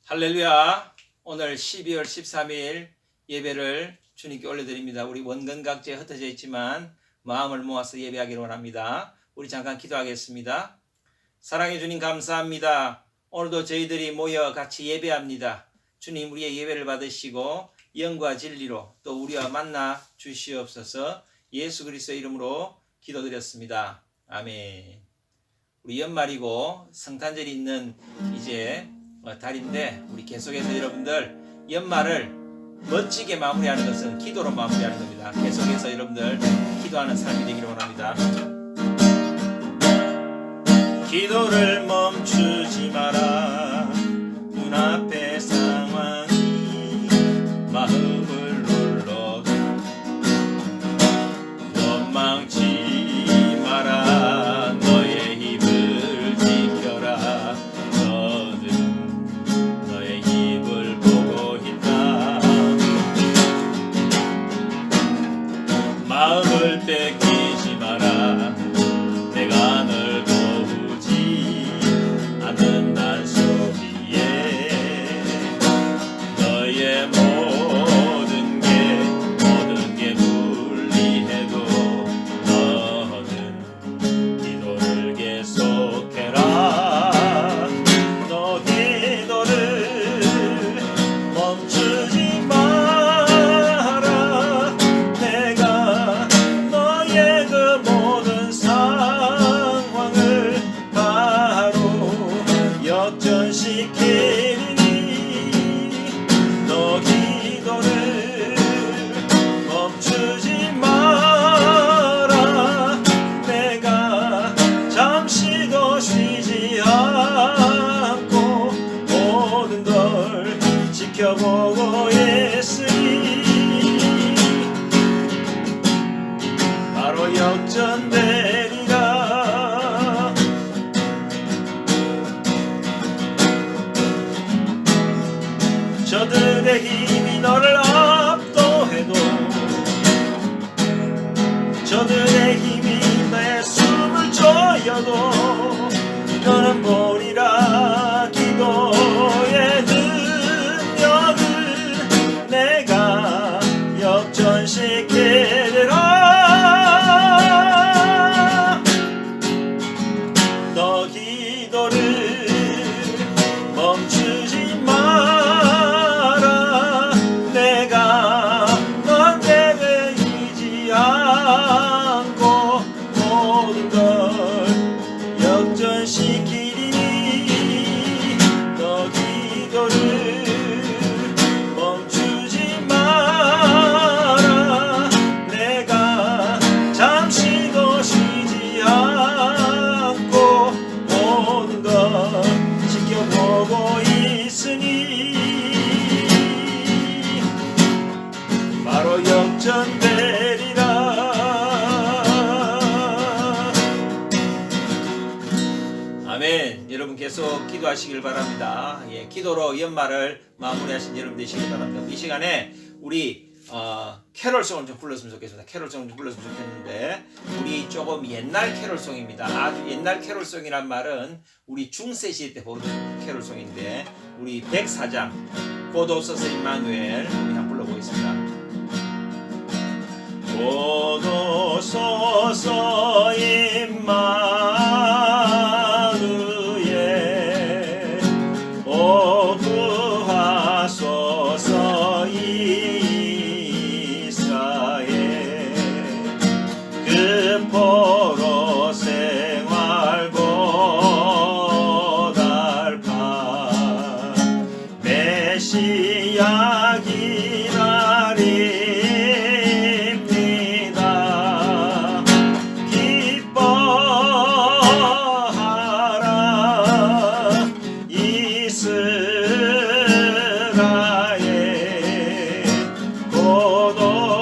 할렐루야. 오늘 12월 13일 예배를 주님께 올려드립니다. 우리 원근각지에 흩어져 있지만 마음을 모아서 예배하기를 원합니다. 우리 잠깐 기도하겠습니다. 사랑해 주님 감사합니다. 오늘도 저희들이 모여 같이 예배합니다. 주님, 우리의 예배를 받으시고 영과 진리로 또 우리와 만나 주시옵소서. 예수 그리스도의 이름으로 기도드렸습니다. 아멘. 우리 연말이고 성탄절이 있는 이제 달인데 우리 계속해서 여러분들 연말을 멋지게 마무리하는 것은 기도로 마무리하는 겁니다. 계속해서 여러분들 기도하는 삶이 되기를 원합니다. 기도를 멈추지 마라. 눈앞의 상황이 마음을 눌러도 원망치 마라. 너의 힘을 지켜라. 너는 너의 힘을 보고 있다. 마음을 뺏기지 마라. 내가 널 도우지 않는단 소리에 너의 모든 게 불리해도 너는 기도를 계속해라. 너 기도를 멈추지 마라. 내가 너의 그 모든 상황을 바로 역전시키리니 너 기도를 멈추지 마라. 내가 잠시도 쉬지 않고 모든 걸 지켜보고 있으니 바로 역전되리라. 저들의 힘이 너를 압도해도 저들의 힘이 내 숨을 조여도 너는 보리라. 기도의 능력을 내가 역전시키리라. 너 기도를 멈추지 마라. 내가 넌 내리지 않고 모든 걸 역전시키리니 너 기도를 멈추지 마라. 내가 잠시도 쉬지 않고 모든 걸 지켜보고 있으니 바로 역전되리라. 아멘. 여러분 계속 기도하시길 바랍니다. 기도로 연말을 마무리하신 여러분 되시길 바랍니다. 이 시간에 우리 캐롤송을 좀 불렀으면 좋겠습니다. 캐롤송을 좀 불렀으면 좋겠는데 우리 조금 옛날 캐롤송입니다. 아주 옛날 캐롤송이란 말은 우리 중세 시대 때 부르는 캐롤송인데 우리 104장 곧 오소서 임마누엘 우리 한번 불러보겠습니다. 곧 오소서 임마누엘 오 구하소서 이스라엘 그 포로 생활 고달파 메시아 기다립니다. 기뻐하라 이스라엘 곧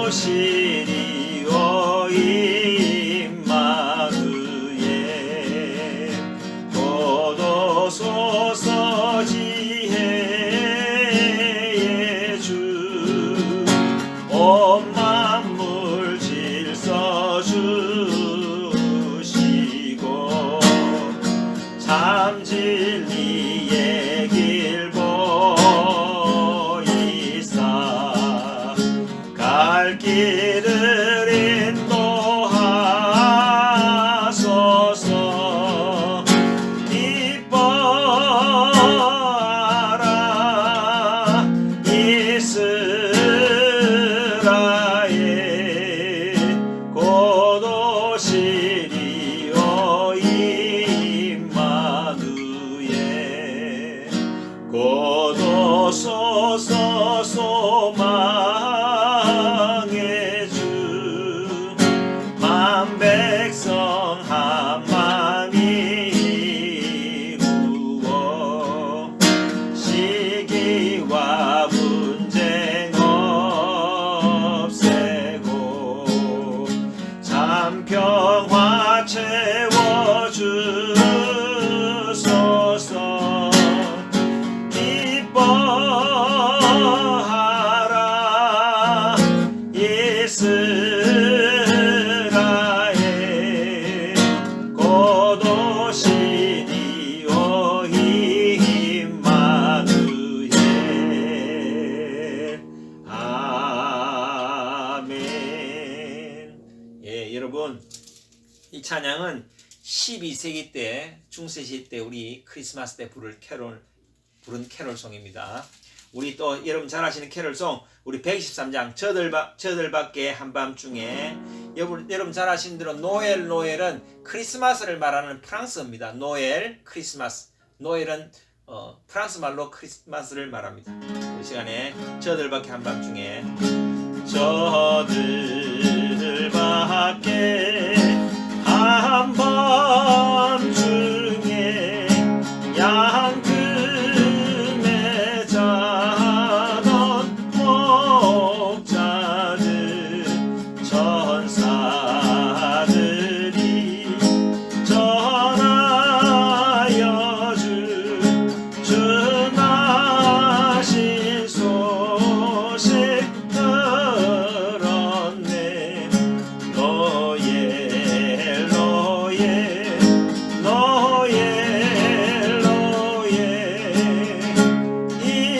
오시리오 임마누엘 곧 오소서 지혜의 주 온 만물 질서 주시고 참 진리의 길 곧 오소서 소망의 주 만백성 한마음이 이루어 시기와 분쟁 없애고 참 평화 채워주소서. 기뻐하라 이스라엘 곧 오시리오 임마누엘. 아멘. 예, 여러분, 이 찬양은 12세기 때 중세시 때 우리 크리스마스 때 부른 캐롤송입니다. 우리 또 여러분 잘 아시는 캐롤송 우리 123장 저들밖에 한밤중에, 여러분 잘 아시는 대로 노엘은 크리스마스를 말하는 프랑스어입니다. 노엘, 크리스마스. 노엘은 프랑스 말로 크리스마스를 말합니다. 이 시간에 저들밖에 한밤중에 저들밖에 한밤중에 양금에 자던 목자들 천사들이 전하여 주 나신 소식 들었네.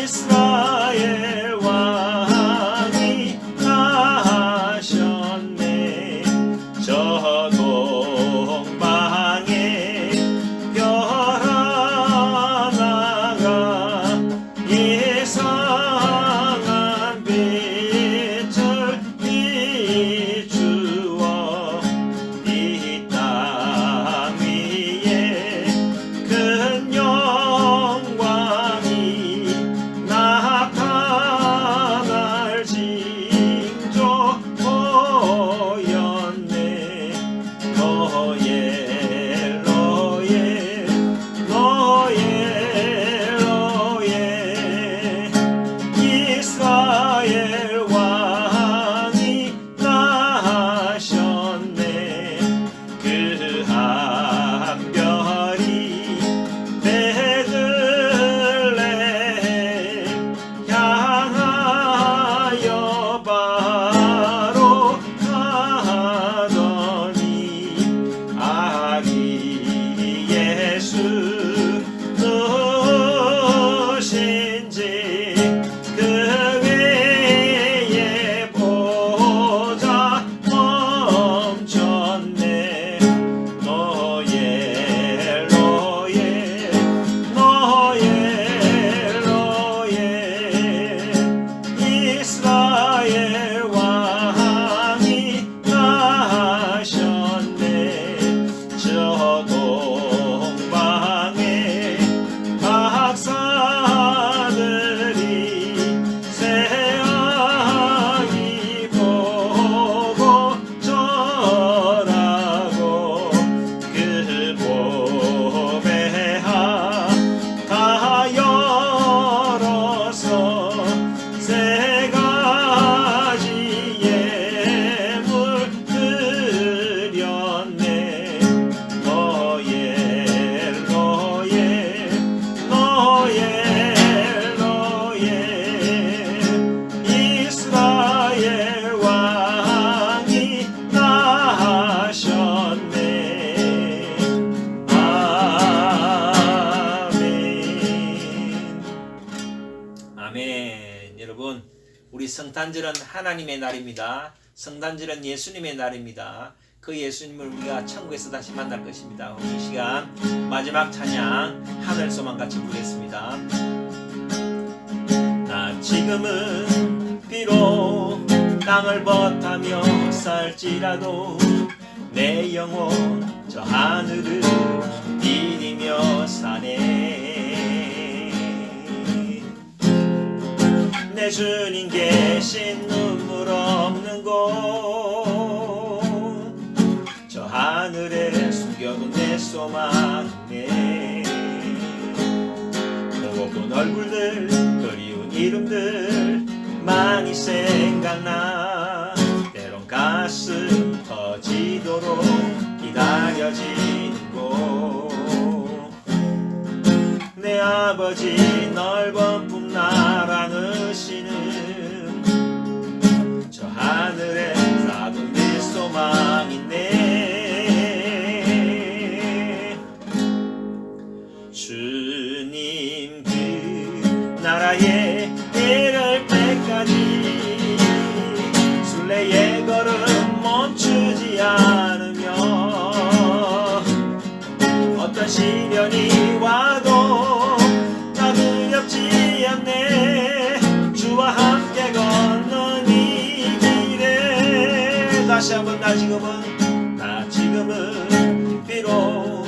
이스라엘 왕이 나셨네. 저 동방에 별 하나가 이상한 빛을 비추어 이 땅 위에 큰 영광이 나타날 징조 보였네. 이스라엘 왕이 나셨네. 그 한 별이 베들레헴 향하여 바로 가더니 아기 예수 누구신지 그 외에 보자 멈췄네. 이스라엘 왕이 나셨네. 저 동방에 박사들이 새아기 보고 절하고 그 봄에 다 열어서 세 가지 예물 드렸네. 이스라엘 왕이 나셨네. 아멘. 아멘. 여러분, 우리 성탄절은 하나님의 날입니다. 성탄절은 예수님의 날입니다. 그 예수님을 우리가 천국에서 다시 만날 것입니다. 이 시간 마지막 찬양 하늘소망 같이 부르겠습니다. 나 지금은 비록 땅을 벗하며 살지라도 내 영혼 저 하늘을 디디며 사네. 내 주님 계신 눈물 없는 곳, 저 하늘에 숨겨둔 내 소망이네. 보고픈 얼굴들, 그리운 이름들 많이 생각나. 때론 가슴 터지도록 기다려지는 곳, 내 아버지 넓은 품나라 느시는 저 하늘에 쌓아둔 내 소망이네. 주님 그 나라에 이를 때까지 순례의 걸음 멈추지 않으며, 어떤 시련이 와도 나 두렵지 않네. 주와 함께 걷는 이 길에 다시 한번 나 지금은 비록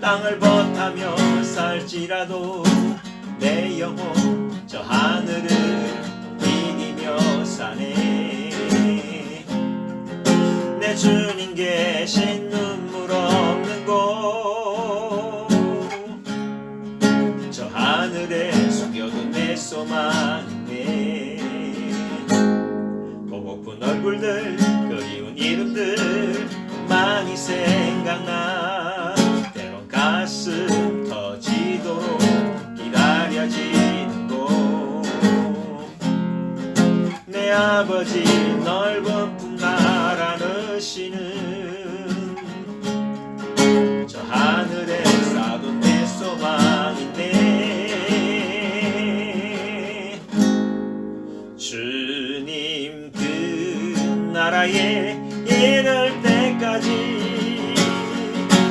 땅을 벗하며 살지라도 내 영혼 저 하늘을 이기며 사네. 내 주님 계신 눈물 없는 곳, 저 하늘에 숨겨둔 내 소망이네. 보고픈 얼굴들, 그리운 이름들 많이 생각나. 때론 가슴 터지도록 기다려지는 곳, 내 아버지 넓은 품나라 느시는 저 하늘에 쌓아둔 내 소망인데. 주님 그 나라에 이를 때까지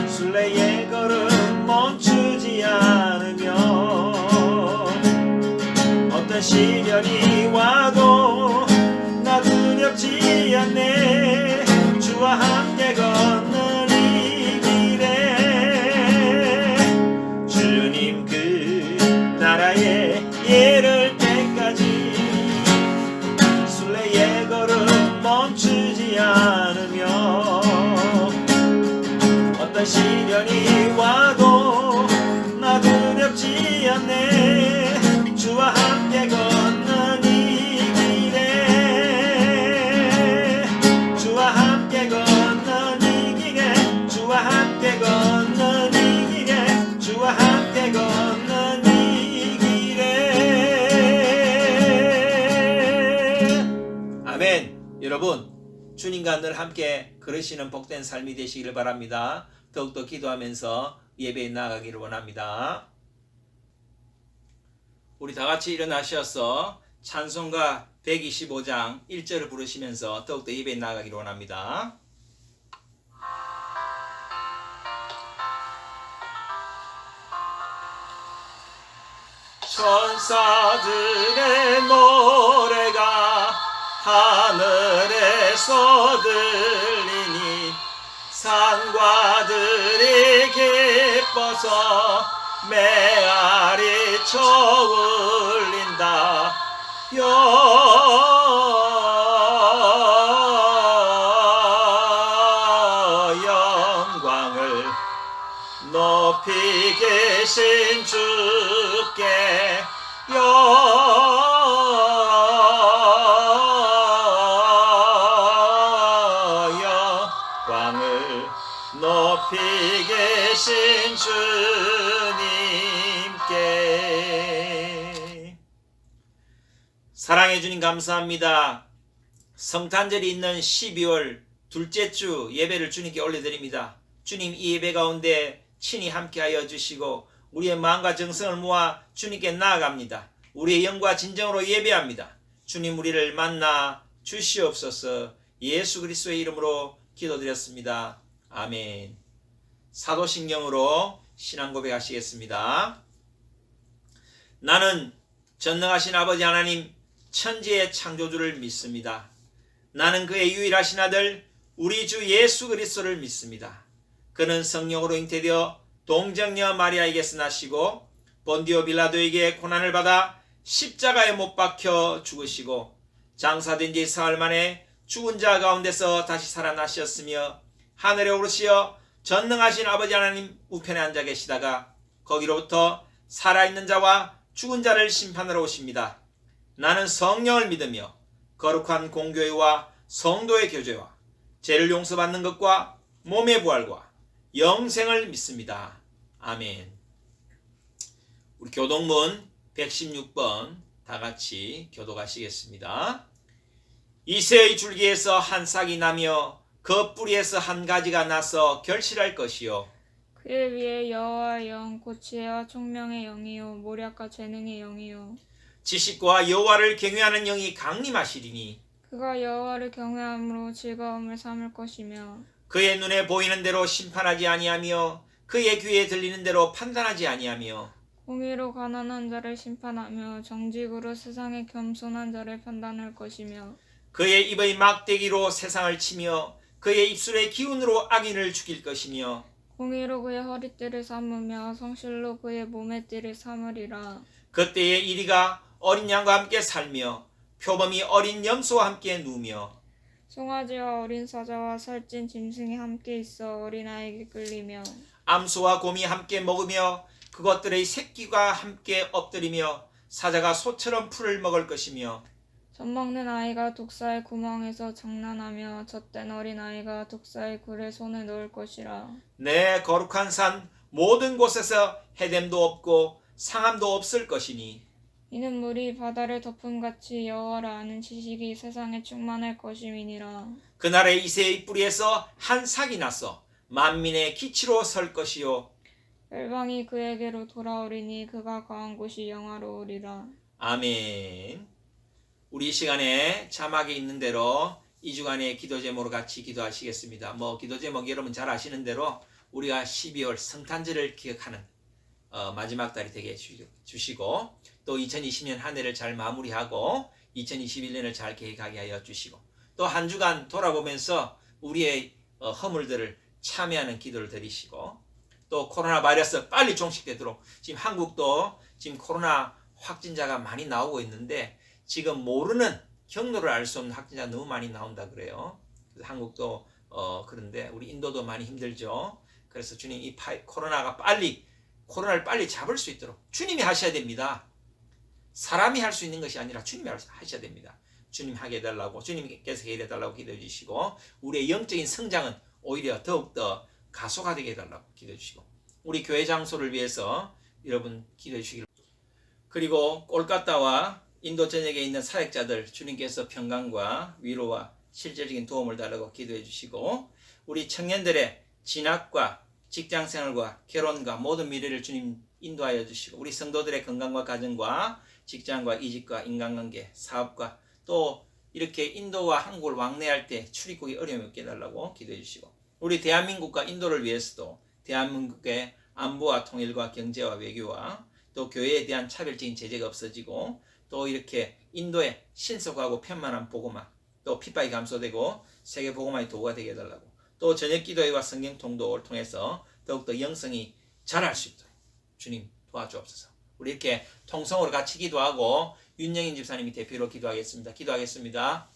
순례의 걸음 멈추지 않으며, 어떤 시련이 와도 나 두렵지 않네. 주와 함께 걷는 이 길에 주님 그 나라에 이를 때까지 순례의 걸음 멈추지 않으며, 어떤 시련이 와도 나 두렵지 않네. 주와 함께 걷는 이 길에, 주와 함께 걷는 이 길에, 주와 함께 걷는 이 길에, 주와 함께 걷는 이 길에. 아멘. 여러분, 주님과 늘 함께 걸으시는 복된 삶이 되시기를 바랍니다. 더욱더 기도하면서 예배에 나아가기를 원합니다. 우리 다 같이 일어나셔서 찬송가 125장 1절을 부르시면서 더욱더 예배에 나아가기를 원합니다. 천사들의 노래가 하늘에서 들리니, 산과들이 기뻐서 메아리 쳐 울린다. 영광을 높이 계신 주께 영광을 높이 계신 주님께. 사랑해 주님 감사합니다. 성탄절이 있는 12월 둘째 주 예배를 주님께 올려드립니다. 주님, 이 예배 가운데 친히 함께하여 주시고 우리의 마음과 정성을 모아 주님께 나아갑니다. 우리의 영과 진정으로 예배합니다. 주님, 우리를 만나 주시옵소서. 예수 그리스도의 이름으로 기도드렸습니다. 아멘. 사도신경으로 신앙 고백하시겠습니다. 나는 전능하신 아버지 하나님 천지의 창조주를 믿습니다. 나는 그의 유일하신 아들 우리 주 예수 그리스도를 믿습니다. 그는 성령으로 잉태되어 동정녀 마리아에게서 나시고 본디오 빌라도에게 고난을 받아 십자가에 못 박혀 죽으시고 장사된 지 사흘 만에 죽은 자 가운데서 다시 살아나셨으며 하늘에 오르시어 전능하신 아버지 하나님 우편에 앉아 계시다가 거기로부터 살아있는 자와 죽은 자를 심판하러 오십니다. 나는 성령을 믿으며 거룩한 공교회와 성도의 교제와 죄를 용서받는 것과 몸의 부활과 영생을 믿습니다. 아멘. 우리 교동문 116번 다 같이 교독하시겠습니다. 이새의 줄기에서 한 싹이 나며 그 뿌리에서 한 가지가 나서 결실할 것이요 그의 위에 여호와의 영 곧 지혜와 총명의 영이요 모략과 재능의 영이요 지식과 여호와를 경외하는 영이 강림하시리니 그가 여호와를 경외함으로 즐거움을 삼을 것이며 그의 눈에 보이는 대로 심판하지 아니하며 그의 귀에 들리는 대로 판단하지 아니하며 공의로 가난한 자를 심판하며 정직으로 세상에 겸손한 자를 판단할 것이며 그의 입의 막대기로 세상을 치며 그의 입술의 기운으로 악인을 죽일 것이며 공의로 그의 허리띠를 삼으며 성실로 그의 몸의 띠를 삼으리라. 그때에 이리가 어린 양과 함께 살며 표범이 어린 염소와 함께 누우며 송아지와 어린 사자와 살찐 짐승이 함께 있어 어린아이에게 끌리며 암소와 곰이 함께 먹으며 그것들의 새끼가 함께 엎드리며 사자가 소처럼 풀을 먹을 것이며 젖먹는 아이가 독사의 구멍에서 장난하며 젖된 어린아이가 독사의 굴에 손을 넣을 것이라. 내 거룩한 산 모든 곳에서 해됨도 없고 상함도 없을 것이니 이는 물이 바다를 덮음같이 여호와를 아는 지식이 세상에 충만할 것임이니라. 그날의 이새의 뿌리에서 한 삭이 나서 만민의 기치로 설 것이요 열방이 그에게로 돌아오리니 그가 거한 곳이 영화로우리라. 아멘. 우리 이 시간에 자막에 있는 대로 이 주간의 기도 제목으로 같이 기도하시겠습니다. 기도 제목 여러분 잘 아시는 대로 우리가 12월 성탄절을 기억하는 마지막 달이 되게 해주시고 또 2020년 한 해를 잘 마무리하고 2021년을 잘 계획하게 하여 주시고 또 한 주간 돌아보면서 우리의 허물들을 참여하는 기도를 드리시고 또 코로나 바이러스 빨리 종식되도록 지금 한국도 지금 코로나 확진자가 많이 나오고 있는데 지금 모르는 경로를 알 수 없는 확진자가 너무 많이 나온다 그래요. 그래서 한국도 그런데 우리 인도도 많이 힘들죠. 그래서 주님 이 코로나를 빨리 잡을 수 있도록 주님이 하셔야 됩니다. 사람이 할 수 있는 것이 아니라 주님이 하셔야 됩니다. 주님 하게 해달라고 주님께서 해달라고 기도해 주시고 우리의 영적인 성장은 오히려 더욱더 가속화되게 해달라고 기도해 주시고 우리 교회 장소를 위해서 여러분 기도해 주시길 그리고 꼴까따와 인도 전역에 있는 사역자들 주님께서 평강과 위로와 실질적인 도움을 달라고 기도해 주시고 우리 청년들의 진학과 직장생활과 결혼과 모든 미래를 주님 인도하여 주시고 우리 성도들의 건강과 가정과 직장과 이직과 인간관계 사업과 또 이렇게 인도와 한국을 왕래할 때 출입국이 어려움이 없게 해달라고 기도해 주시고 우리 대한민국과 인도를 위해서도 대한민국의 안보와 통일과 경제와 외교와 또 교회에 대한 차별적인 제재가 없어지고 또 이렇게 인도의 신속하고 편만한 복음화 또 핍박이 감소되고 세계 복음화의 도구가 되게 해달라고 또 저녁 기도회와 성경 통독을 통해서 더욱더 영성이 자랄 수 있도록 주님 도와주옵소서. 우리 이렇게 통성으로 같이 기도하고 윤영인 집사님이 대표로 기도하겠습니다.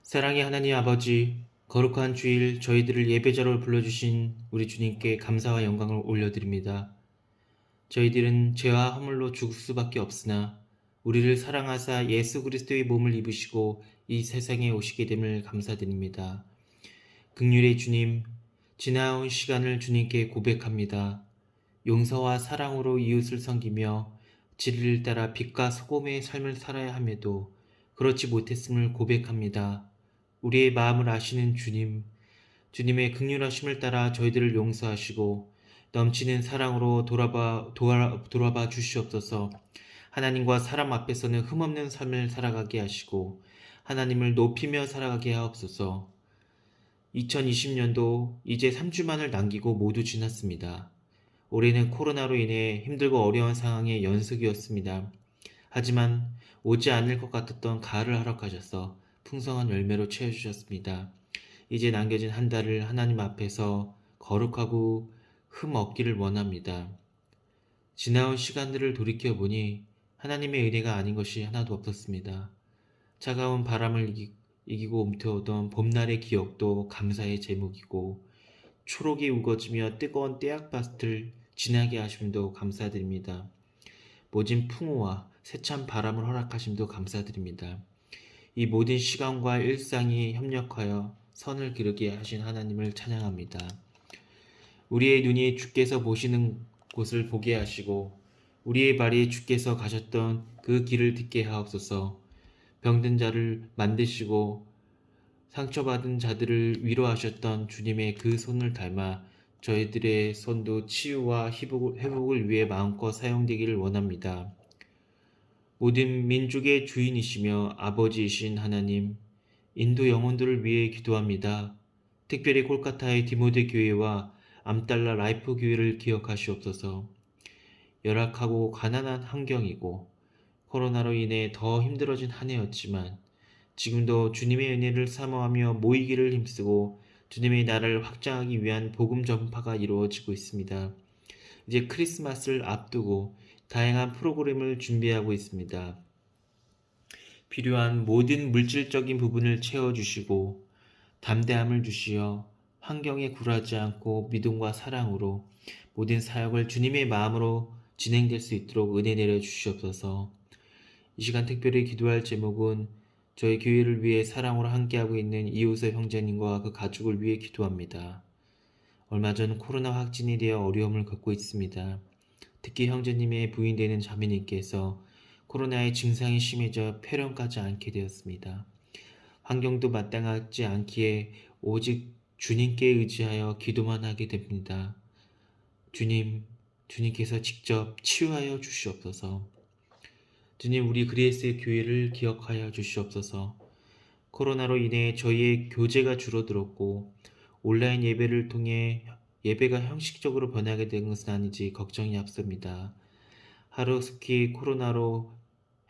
사랑의 하나님 아버지, 거룩한 주일 저희들을 예배자로 불러주신 우리 주님께 감사와 영광을 올려드립니다. 저희들은 죄와 허물로 죽을 수밖에 없으나 우리를 사랑하사 예수 그리스도의 몸을 입으시고 이 세상에 오시게 됨을 감사드립니다. 긍휼의 주님, 지나온 시간을 주님께 고백합니다. 용서와 사랑으로 이웃을 섬기며 진리를 따라 빛과 소금의 삶을 살아야 함에도 그렇지 못했음을 고백합니다. 우리의 마음을 아시는 주님, 주님의 긍휼하심을 따라 저희들을 용서하시고 넘치는 사랑으로 돌아봐 주시옵소서. 하나님과 사람 앞에서는 흠없는 삶을 살아가게 하시고 하나님을 높이며 살아가게 하옵소서. 2020년도 이제 3주만을 남기고 모두 지났습니다. 올해는 코로나로 인해 힘들고 어려운 상황의 연속이었습니다. 하지만 오지 않을 것 같았던 가을을 허락하셔서 풍성한 열매로 채워주셨습니다. 이제 남겨진 한 달을 하나님 앞에서 거룩하고 흠 없기를 원합니다. 지나온 시간들을 돌이켜보니 하나님의 은혜가 아닌 것이 하나도 없었습니다. 차가운 바람을 이기고 움트오던 봄날의 기억도 감사의 제목이고 초록이 우거지며 뜨거운 떼약밭을 지나게 하심도 감사드립니다. 모진 풍우와 세찬 바람을 허락하심도 감사드립니다. 이 모든 시간과 일상이 협력하여 선을 기르게 하신 하나님을 찬양합니다. 우리의 눈이 주께서 보시는 곳을 보게 하시고 우리의 발이 주께서 가셨던 그 길을 듣게 하옵소서. 병든 자를 만드시고 상처받은 자들을 위로하셨던 주님의 그 손을 닮아 저희들의 손도 치유와 회복을 위해 마음껏 사용되기를 원합니다. 모든 민족의 주인이시며 아버지이신 하나님, 인도 영혼들을 위해 기도합니다. 특별히 콜카타의 디모데 교회와 암달라 라이프 교회를 기억하시옵소서. 열악하고 가난한 환경이고 코로나로 인해 더 힘들어진 한 해였지만 지금도 주님의 은혜를 사모하며 모이기를 힘쓰고 주님의 나라를 확장하기 위한 복음 전파가 이루어지고 있습니다. 이제 크리스마스를 앞두고 다양한 프로그램을 준비하고 있습니다. 필요한 모든 물질적인 부분을 채워주시고 담대함을 주시어 환경에 굴하지 않고 믿음과 사랑으로 모든 사역을 주님의 마음으로 진행될 수 있도록 은혜 내려 주시옵소서. 이 시간 특별히 기도할 제목은 저희 교회를 위해 사랑으로 함께하고 있는 이웃의 형제님과 그 가족을 위해 기도합니다. 얼마 전 코로나 확진이 되어 어려움을 겪고 있습니다. 특히 형제님의 부인되는 자매님께서 코로나의 증상이 심해져 폐렴까지 앓게 되었습니다. 환경도 마땅하지 않기에 오직 주님께 의지하여 기도만 하게 됩니다. 주님께서 직접 치유하여 주시옵소서. 주님, 우리 그리스의 교회를 기억하여 주시옵소서. 코로나로 인해 저희의 교제가 줄어들었고 온라인 예배를 통해 예배가 형식적으로 변하게 된 것은 아닌지 걱정이 앞섭니다. 하루속히 코로나로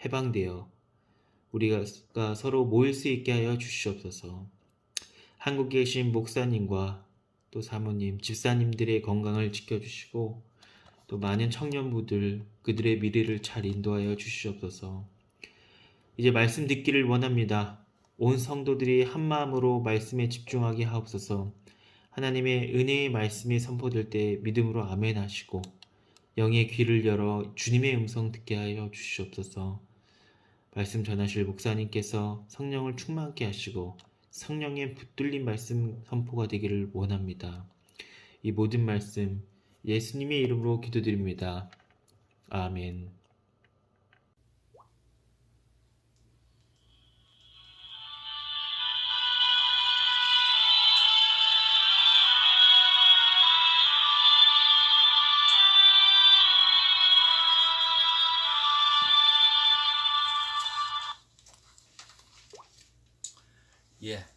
해방되어 우리가 서로 모일 수 있게 하여 주시옵소서. 한국에 계신 목사님과 또 사모님, 집사님들의 건강을 지켜주시고 또 많은 청년부들 그들의 미래를 잘 인도하여 주시옵소서. 이제 말씀 듣기를 원합니다. 온 성도들이 한마음으로 말씀에 집중하게 하옵소서. 하나님의 은혜의 말씀이 선포될 때 믿음으로 아멘 하시고 영의 귀를 열어 주님의 음성 듣게 하여 주시옵소서. 말씀 전하실 목사님께서 성령을 충만케 하시고 성령의 붙들린 말씀 선포가 되기를 원합니다. 이 모든 말씀 예수님의 이름으로 기도드립니다. 아멘.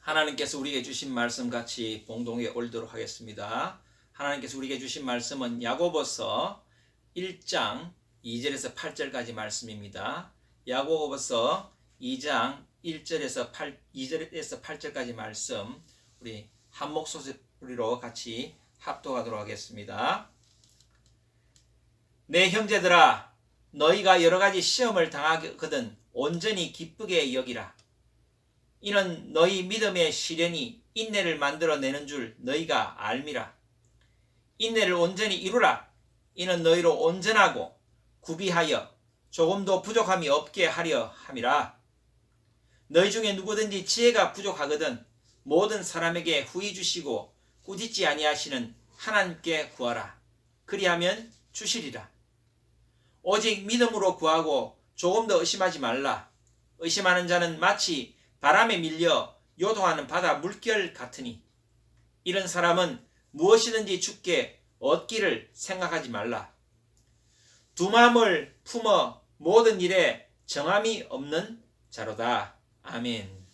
하나님께서 우리에게 주신 말씀 같이 봉독해 올리도록 하겠습니다. 하나님께서 우리에게 주신 말씀은 야고보서 1장 2절에서 8절까지 말씀입니다. 야고보서 2장 1절에서 8절까지 말씀 우리 한 목소리로 같이 합독하도록 하겠습니다. 내 형제들아, 너희가 여러 가지 시험을 당하거든 온전히 기쁘게 여기라. 이는 너희 믿음의 시련이 인내를 만들어내는 줄 너희가 알미라. 인내를 온전히 이루라. 이는 너희로 온전하고 구비하여 조금도 부족함이 없게 하려 함이라. 너희 중에 누구든지 지혜가 부족하거든 모든 사람에게 후히 주시고 꾸짖지 아니하시는 하나님께 구하라. 그리하면 주시리라. 오직 믿음으로 구하고 조금 더 의심하지 말라. 의심하는 자는 마치 바람에 밀려 요동하는 바다 물결 같으니 이런 사람은 무엇이든지 주께 얻기를 생각하지 말라. 두 마음을 품어 모든 일에 정함이 없는 자로다. 아멘.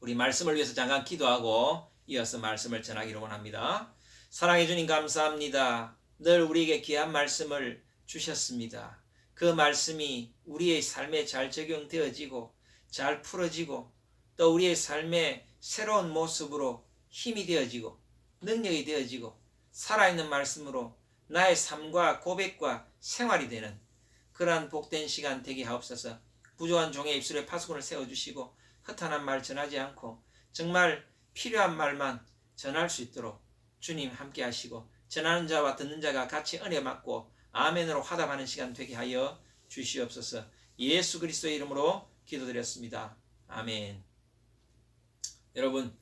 우리 말씀을 위해서 잠깐 기도하고 이어서 말씀을 전하기를 원합니다. 사랑해 주님 감사합니다. 늘 우리에게 귀한 말씀을 주셨습니다. 그 말씀이 우리의 삶에 잘 적용되어지고 잘 풀어지고 또 우리의 삶에 새로운 모습으로 힘이 되어지고 능력이 되어지고 살아있는 말씀으로 나의 삶과 고백과 생활이 되는 그러한 복된 시간 되게 하옵소서. 부족한 종의 입술에 파수꾼을 세워주시고 허탄한 말 전하지 않고 정말 필요한 말만 전할 수 있도록 주님 함께 하시고 전하는 자와 듣는 자가 같이 은혜 받고 아멘으로 화답하는 시간 되게 하여 주시옵소서. 예수 그리스도의 이름으로 기도드렸습니다. 아멘. 여러분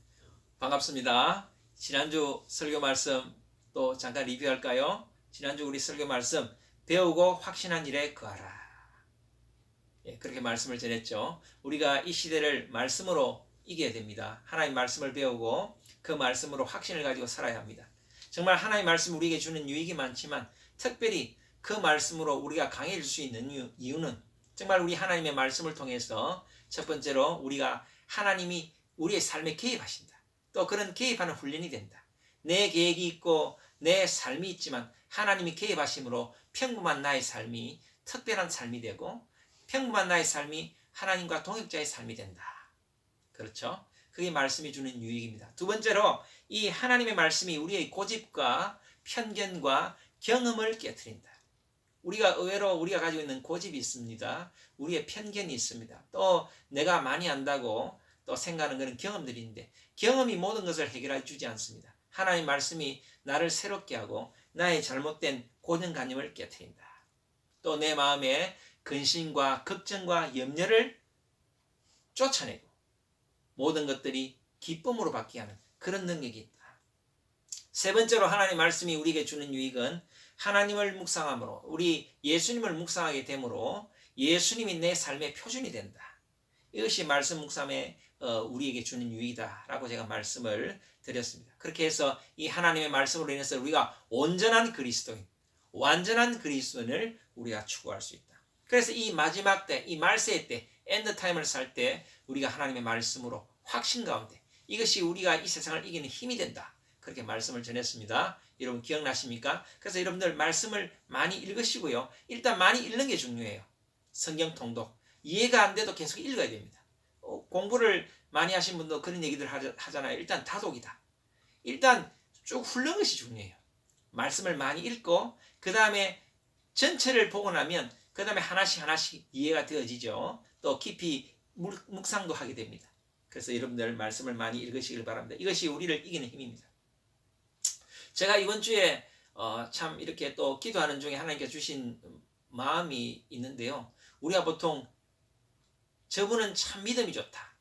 반갑습니다. 지난주 설교 말씀 또 잠깐 리뷰할까요? 지난주 우리 설교 말씀 배우고 확신한 일에 거하라. 그렇게 말씀을 전했죠. 우리가 이 시대를 말씀으로 이겨야 됩니다. 하나님 말씀을 배우고 그 말씀으로 확신을 가지고 살아야 합니다. 정말 하나님 말씀 우리에게 주는 유익이 많지만 특별히 그 말씀으로 우리가 강해질 수 있는 이유는 정말 우리 하나님의 말씀을 통해서 첫 번째로 우리가 하나님이 우리의 삶에 개입하신다. 또 그런 개입하는 훈련이 된다. 내 계획이 있고 내 삶이 있지만 하나님이 개입하심으로 평범한 나의 삶이 특별한 삶이 되고 평범한 나의 삶이 하나님과 동역자의 삶이 된다. 그렇죠? 그게 말씀이 주는 유익입니다. 두 번째로 이 하나님의 말씀이 우리의 고집과 편견과 경험을 깨트린다. 우리가 의외로 우리가 가지고 있는 고집이 있습니다. 우리의 편견이 있습니다. 또 내가 많이 안다고 또 생각하는 그런 경험들이 있는데 경험이 모든 것을 해결해 주지 않습니다. 하나님 말씀이 나를 새롭게 하고 나의 잘못된 고정관념을 깨트린다. 또 내 마음에 근심과 걱정과 염려를 쫓아내고 모든 것들이 기쁨으로 바뀌게 하는 그런 능력이 있다. 세 번째로 하나님 말씀이 우리에게 주는 유익은 하나님을 묵상함으로 우리 예수님을 묵상하게 되므로 예수님이 내 삶의 표준이 된다. 이것이 말씀 묵상에 우리에게 주는 유익이다라고 제가 말씀을 드렸습니다. 그렇게 해서 이 하나님의 말씀으로 인해서 우리가 온전한 그리스도인, 완전한 그리스도인을 우리가 추구할 수 있다. 그래서 이 마지막 때, 이 말세의 때, 엔드타임을 살 때 우리가 하나님의 말씀으로 확신 가운데 이것이 우리가 이 세상을 이기는 힘이 된다. 그렇게 말씀을 전했습니다. 여러분 기억나십니까? 그래서 여러분들 말씀을 많이 읽으시고요. 일단 많이 읽는 게 중요해요. 성경 통독. 이해가 안 돼도 계속 읽어야 됩니다. 공부를 많이 하신 분도 그런 얘기들 하잖아요. 일단 다독이다. 일단 쭉 훑는 것이 중요해요. 말씀을 많이 읽고 그 다음에 전체를 보고 나면 그 다음에 하나씩 이해가 되어지죠. 또 깊이 묵상도 하게 됩니다. 그래서 여러분들 말씀을 많이 읽으시길 바랍니다. 이것이 우리를 이기는 힘입니다. 제가 이번 주에 참 이렇게 또 기도하는 중에 하나님께 주신 마음이 있는데요. 우리가 보통 저분은 참 믿음이 좋다.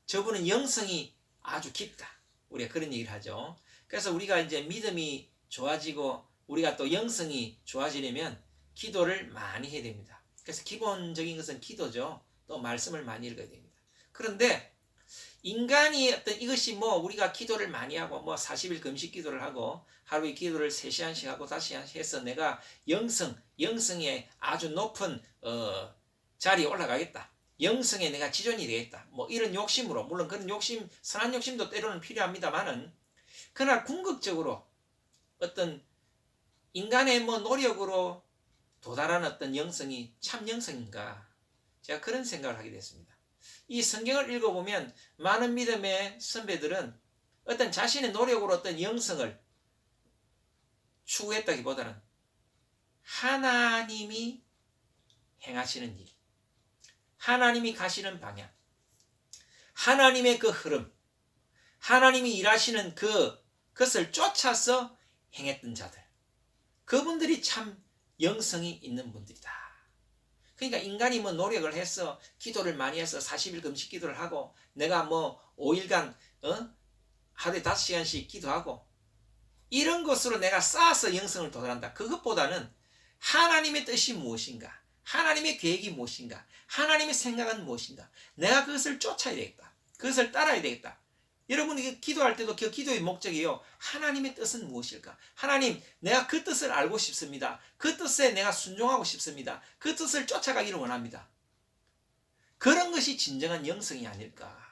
저분은 영성이 아주 깊다. 우리가 그런 얘기를 하죠. 그래서 우리가 이제 믿음이 좋아지고 우리가 또 영성이 좋아지려면 기도를 많이 해야 됩니다. 그래서 기본적인 것은 기도죠. 또 말씀을 많이 읽어야 됩니다. 그런데 인간이 어떤 이것이 우리가 기도를 많이 하고 40일 금식 기도를 하고 하루에 기도를 3시간씩 하고 5시간씩 해서 내가 영성에 아주 높은 자리에 올라가겠다. 영성에 내가 지존이 되겠다. 이런 욕심으로, 물론 그런 욕심, 선한 욕심도 때로는 필요합니다만은 그러나 궁극적으로 어떤 인간의 노력으로 도달한 어떤 영성이 참 영성인가? 제가 그런 생각을 하게 됐습니다. 이 성경을 읽어보면 많은 믿음의 선배들은 어떤 자신의 노력으로 어떤 영성을 추구했다기보다는 하나님이 행하시는 일, 하나님이 가시는 방향, 하나님의 그 흐름, 하나님이 일하시는 그것을 쫓아서 행했던 자들, 그분들이 참 영성이 있는 분들이다. 그러니까 인간이 뭐 노력을 해서 기도를 많이 해서 40일 금식 기도를 하고 내가 뭐 5일간 하루에 5시간씩 기도하고 이런 것으로 내가 쌓아서 영성을 도달한다. 그것보다는 하나님의 뜻이 무엇인가, 하나님의 계획이 무엇인가, 하나님의 생각은 무엇인가, 내가 그것을 쫓아야 되겠다, 그것을 따라야 되겠다. 여러분이 기도할 때도 그 기도의 목적이요, 하나님의 뜻은 무엇일까? 하나님, 내가 그 뜻을 알고 싶습니다. 그 뜻에 내가 순종하고 싶습니다. 그 뜻을 쫓아가기를 원합니다. 그런 것이 진정한 영성이 아닐까,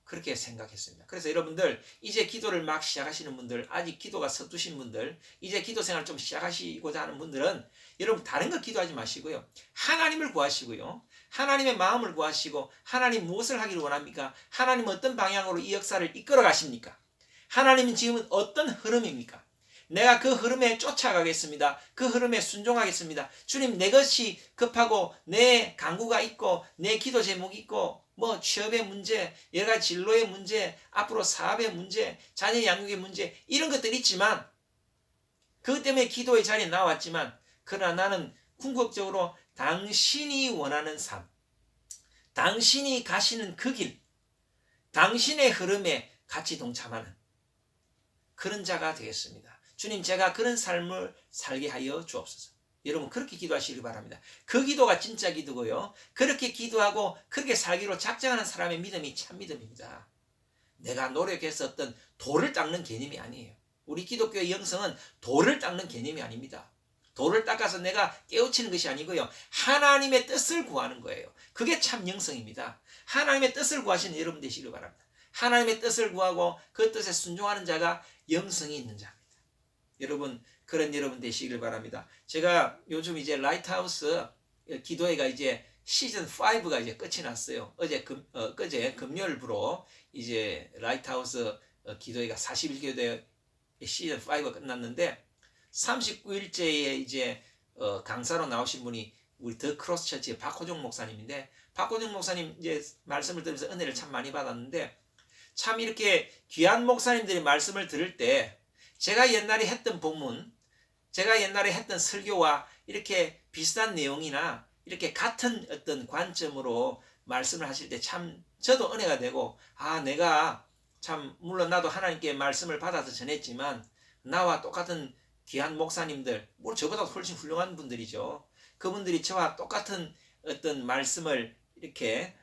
그렇게 생각했습니다. 그래서 여러분들 이제 기도를 막 시작하시는 분들, 아직 기도가 서투신 분들, 이제 기도 생활 좀 시작하시고자 하는 분들은 여러분 다른 거 기도하지 마시고요, 하나님을 구하시고요, 하나님의 마음을 구하시고, 하나님 무엇을 하기를 원합니까? 하나님 어떤 방향으로 이 역사를 이끌어 가십니까? 하나님은 지금은 어떤 흐름입니까? 내가 그 흐름에 쫓아가겠습니다. 그 흐름에 순종하겠습니다. 주님, 내 것이 급하고 내 간구가 있고 내 기도 제목이 있고 뭐 취업의 문제, 여러 가지 진로의 문제, 앞으로 사업의 문제, 자녀 양육의 문제, 이런 것들이 있지만, 그것 때문에 기도의 자리에 나왔지만, 그러나 나는 궁극적으로 당신이 원하는 삶, 당신이 가시는 그 길, 당신의 흐름에 같이 동참하는 그런 자가 되겠습니다. 주님, 제가 그런 삶을 살게 하여 주옵소서. 여러분 그렇게 기도하시기 바랍니다. 그 기도가 진짜 기도고요, 그렇게 기도하고 그렇게 살기로 작정하는 사람의 믿음이 참 믿음입니다. 내가 노력해서 어떤 돌을 닦는 개념이 아니에요. 우리 기독교의 영성은 돌을 닦는 개념이 아닙니다. 돌을 닦아서 내가 깨우치는 것이 아니고요, 하나님의 뜻을 구하는 거예요. 그게 참 영성입니다. 하나님의 뜻을 구하시는 여러분 되시길 바랍니다. 하나님의 뜻을 구하고 그 뜻에 순종하는 자가 영성이 있는 자입니다. 여러분 그런 여러분 되시길 바랍니다. 제가 요즘 이제 라이트하우스 기도회가 이제 시즌 5가 이제 끝이 났어요. 어제 금요일부로 이제 라이트하우스 기도회가 41교대 시즌 5가 끝났는데, 39일째에 이제 강사로 나오신 분이 우리 더 크로스 처치의 박호종 목사님인데, 박호종 목사님 이제 말씀을 들으면서 은혜를 참 많이 받았는데, 참 이렇게 귀한 목사님들이 말씀을 들을 때 제가 옛날에 했던 본문, 제가 옛날에 했던 설교와 이렇게 비슷한 내용이나 이렇게 같은 어떤 관점으로 말씀을 하실 때 참 저도 은혜가 되고, 내가 참 물론 나도 하나님께 말씀을 받아서 전했지만 나와 똑같은 귀한 목사님들, 뭐 저보다 훨씬 훌륭한 분들이죠. 그분들이 저와 똑같은 어떤 말씀을 이렇게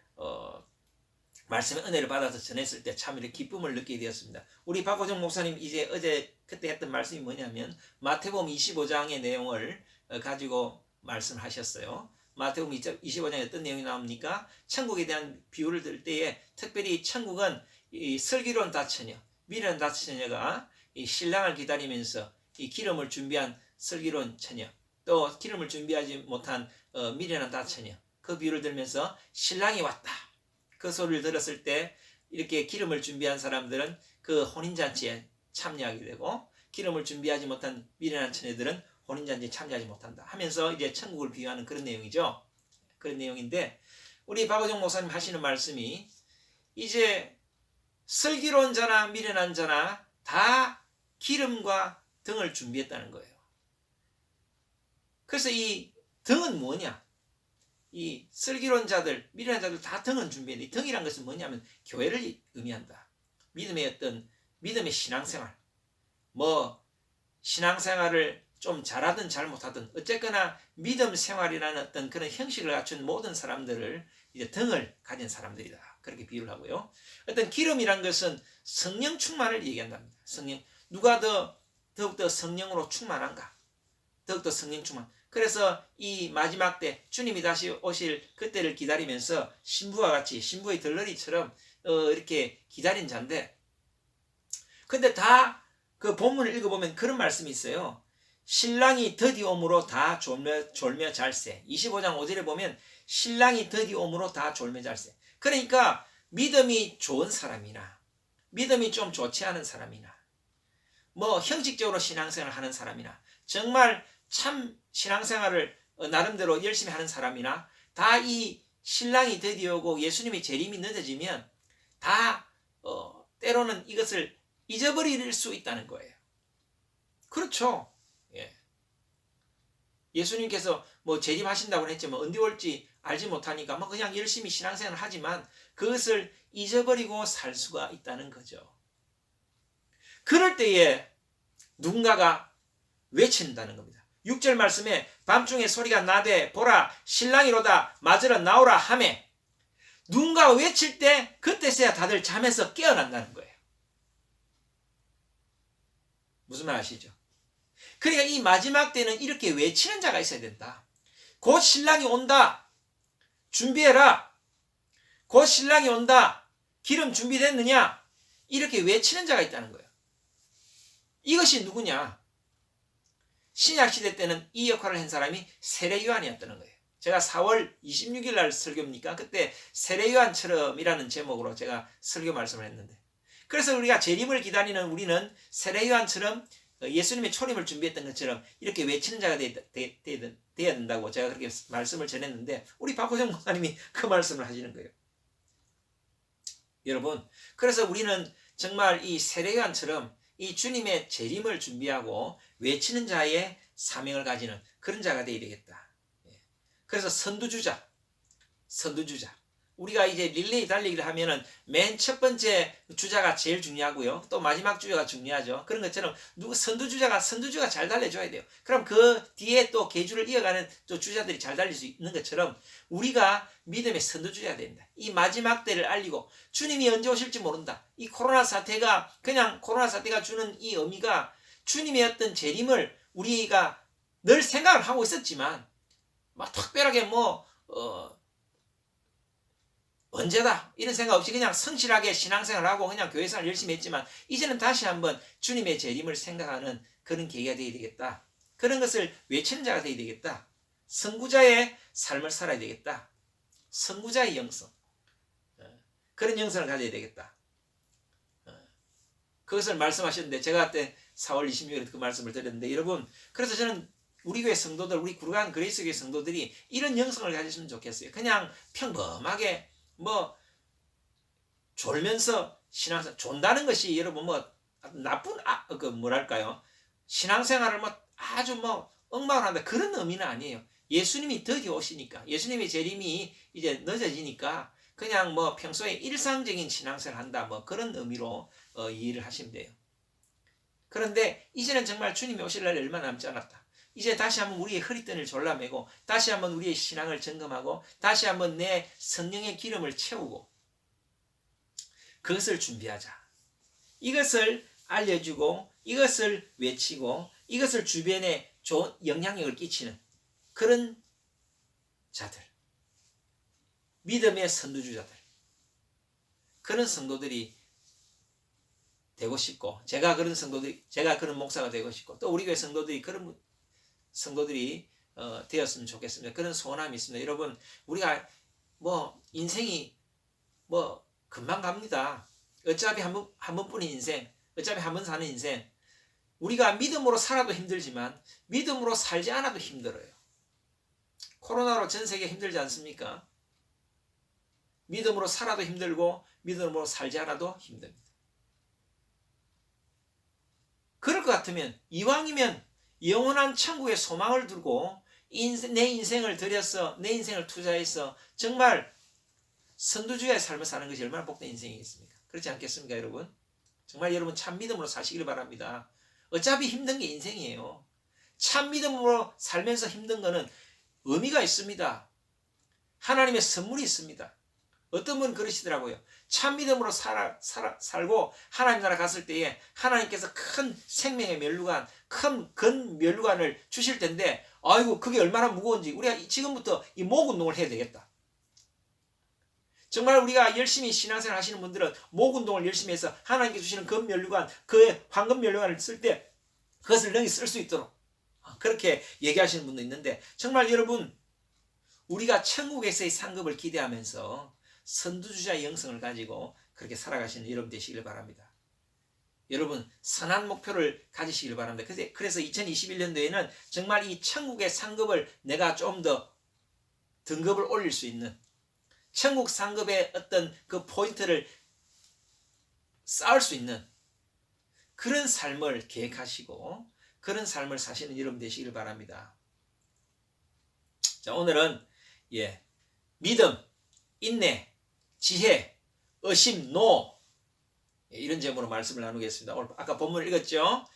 말씀의 은혜를 받아서 전했을 때 참 이렇게 기쁨을 느끼게 되었습니다. 우리 박호정 목사님 이제 어제 그때 했던 말씀이 뭐냐면 마태복음 25장의 내용을 가지고 말씀하셨어요. 마태복음 25장에 어떤 내용이 나옵니까? 천국에 대한 비유를 들 때에 특별히 천국은 이 슬기로운 다처녀, 미련한 다처녀가 이 신랑을 기다리면서 이 기름을 준비한 슬기로운 처녀, 또 기름을 준비하지 못한 미련한 다처녀, 그 비유를 들면서 신랑이 왔다, 그 소리를 들었을 때 이렇게 기름을 준비한 사람들은 그 혼인잔치에 참여하게 되고, 기름을 준비하지 못한 미련한 처녀들은 혼인잔치에 참여하지 못한다 하면서 이제 천국을 비유하는 그런 내용이죠. 그런 내용인데, 우리 박호정 목사님 하시는 말씀이 이제 슬기로운 자나 미련한 자나 다 기름과 등을 준비했다는 거예요. 그래서 이 등은 뭐냐? 이 슬기로운 자들, 미련한 자들 다 등은 준비했는데, 등이란 것은 뭐냐면 교회를 의미한다. 믿음의 어떤 믿음의 신앙생활, 뭐 신앙생활을 좀 잘하든 잘못하든 어쨌거나 믿음 생활이라는 어떤 그런 형식을 갖춘 모든 사람들을 이제 등을 가진 사람들이다, 그렇게 비유를 하고요. 어떤 기름이란 것은 성령 충만을 얘기한답니다. 성령, 누가 더욱더 성령으로 충만한가? 더욱더 성령 충만. 그래서 이 마지막 때 주님이 다시 오실 그때를 기다리면서 신부와 같이, 신부의 들러리처럼 이렇게 기다린 자인데, 근데 다 그 본문을 읽어보면 그런 말씀이 있어요. 신랑이 더디옴으로 다 졸며 잘세. 25장 5절에 보면 신랑이 더디옴으로 다 졸며 잘세. 그러니까 믿음이 좋은 사람이나 믿음이 좀 좋지 않은 사람이나 뭐 형식적으로 신앙생활을 하는 사람이나 정말 참 신앙생활을 나름대로 열심히 하는 사람이나 다 이 신랑이 더디오고 예수님의 재림이 늦어지면 다 때로는 이것을 잊어버릴 수 있다는 거예요. 그렇죠. 예. 예수님께서 뭐 재림하신다고 했지만 언제 올지 알지 못하니까 뭐 그냥 열심히 신앙생활을 하지만 그것을 잊어버리고 살 수가 있다는 거죠. 그럴 때에 누군가가 외친다는 겁니다. 6절 말씀에 밤중에 소리가 나되 보라 신랑이로다 맞으러 나오라 하매 누군가가 외칠 때 그때서야 다들 잠에서 깨어난다는 거예요. 무슨 말 아시죠? 그러니까 이 마지막 때는 이렇게 외치는 자가 있어야 된다. 곧 신랑이 온다. 준비해라. 곧 신랑이 온다. 기름 준비됐느냐? 이렇게 외치는 자가 있다는 거예요. 이것이 누구냐? 신약시대 때는 이 역할을 한 사람이 세례요한이었다는 거예요. 제가 4월 26일 날 설교입니까? 그때 세례요한처럼이라는 제목으로 제가 설교 말씀을 했는데 그래서 우리가 재림을 기다리는 우리는 세례요한처럼 예수님의 초림을 준비했던 것처럼 이렇게 외치는 자가 되어야 된다고 제가 그렇게 말씀을 전했는데 우리 박호정 목사님이 그 말씀을 하시는 거예요. 여러분, 그래서 우리는 정말 이 세례요한처럼 이 주님의 재림을 준비하고 외치는 자의 사명을 가지는 그런 자가 되어야 되겠다. 그래서 선두주자. 우리가 이제 릴레이 달리기를 하면은 맨 첫 번째 주자가 제일 중요하고요. 또 마지막 주자가 중요하죠. 그런 것처럼 선두주자가 잘 달려줘야 돼요. 그럼 그 뒤에 또 계주를 이어가는 또 주자들이 잘 달릴 수 있는 것처럼 우리가 믿음의 선두주자가 된다. 이 마지막 때를 알리고 주님이 언제 오실지 모른다. 이 코로나 사태가 그냥 코로나 사태가 주는 이 의미가 주님의 어떤 재림을 우리가 늘 생각을 하고 있었지만 막 특별하게 언제다 이런 생각 없이 그냥 성실하게 신앙생활하고 그냥 교회생활 열심히 했지만 이제는 다시 한번 주님의 재림을 생각하는 그런 계기가 되어야 되겠다. 그런 것을 외치는 자가 되어야 되겠다. 선구자의 삶을 살아야 되겠다. 선구자의 영성. 그런 영성을 가져야 되겠다. 그것을 말씀하셨는데 제가 그때 4월 26일에 그 말씀을 드렸는데 여러분 그래서 저는 우리 교회 성도들 우리 구르간 그레이스 교회 성도들이 이런 영성을 가졌으면 좋겠어요. 그냥 평범하게 졸면서 신앙생활 존다는 것이 여러분 나쁜 뭐랄까요 신앙생활을 아주 엉망을 한다 그런 의미는 아니에요. 예수님이 드디어 오시니까 예수님의 재림이 이제 늦어지니까 그냥 평소에 일상적인 신앙생활을 한다 그런 의미로 이해를 하시면 돼요. 그런데 이제는 정말 주님이 오실 날이 얼마 남지 않았다. 이제 다시 한번 우리의 허리끈을 졸라매고 다시 한번 우리의 신앙을 점검하고 다시 한번 내 성령의 기름을 채우고 그것을 준비하자. 이것을 알려주고 이것을 외치고 이것을 주변에 좋은 영향력을 끼치는 그런 자들, 믿음의 선두주자들, 그런 성도들이 되고 싶고 제가 그런 목사가 되고 싶고 또 우리 교회 성도들이 그런 성도들이 되었으면 좋겠습니다. 그런 소원함이 있습니다. 여러분 우리가 인생이 금방 갑니다. 어차피 한 번뿐인 인생, 어차피 한 번 사는 인생 우리가 믿음으로 살아도 힘들지만 믿음으로 살지 않아도 힘들어요. 코로나로 전 세계 힘들지 않습니까? 믿음으로 살아도 힘들고 믿음으로 살지 않아도 힘듭니다. 그럴 것 같으면 이왕이면 영원한 천국의 소망을 두고 내 인생을 들여서 내 인생을 투자해서 정말 선두주의 삶을 사는 것이 얼마나 복된 인생이겠습니까? 그렇지 않겠습니까 여러분? 정말 여러분 참 믿음으로 사시길 바랍니다. 어차피 힘든 게 인생이에요. 참 믿음으로 살면서 힘든 거는 의미가 있습니다. 하나님의 선물이 있습니다. 어떤 분은 그러시더라고요. 참 믿음으로 살고 하나님 나라 갔을 때에 하나님께서 큰 생명의 면류관, 큰 면류관을 주실 텐데 아이고 그게 얼마나 무거운지 우리가 지금부터 이 목 운동을 해야 되겠다. 정말 우리가 열심히 신앙생활 하시는 분들은 목 운동을 열심히 해서 하나님께 주시는 그 면류관, 그 황금 면류관을 쓸 때 그것을 능히 쓸 수 있도록 그렇게 얘기하시는 분도 있는데 정말 여러분 우리가 천국에서의 상급을 기대하면서 선두주자의 영성을 가지고 그렇게 살아가시는 여러분 되시길 바랍니다. 여러분 선한 목표를 가지시길 바랍니다. 그래서 2021년도에는 정말 이 천국의 상급을 내가 좀 더 등급을 올릴 수 있는 천국 상급의 어떤 그 포인트를 쌓을 수 있는 그런 삶을 계획하시고 그런 삶을 사시는 여러분 되시길 바랍니다. 자, 오늘은 믿음, 인내, 지혜, 의심, 노 이런 제목으로 말씀을 나누겠습니다. 오늘 아까 본문을 읽었죠?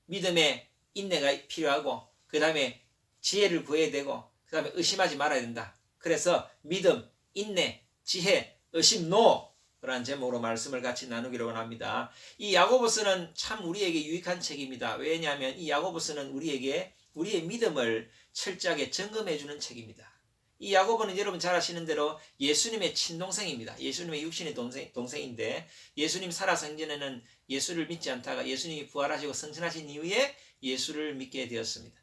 믿음에 인내가 필요하고 그 다음에 지혜를 구해야 되고 그 다음에 의심하지 말아야 된다. 그래서 믿음, 인내, 지혜, 의심, 노 라는 제목으로 말씀을 같이 나누기로 원합니다. 이 야고보서는 참 우리에게 유익한 책입니다. 왜냐하면 이 야고보서는 우리에게 우리의 믿음을 철저하게 점검해주는 책입니다. 이 야고보는 여러분 잘 아시는 대로 예수님의 친동생입니다. 예수님의 육신의 동생인데 예수님 살아서 이제는 예수를 믿지 않다가 예수님이 부활하시고 승천하신 이후에 예수를 믿게 되었습니다.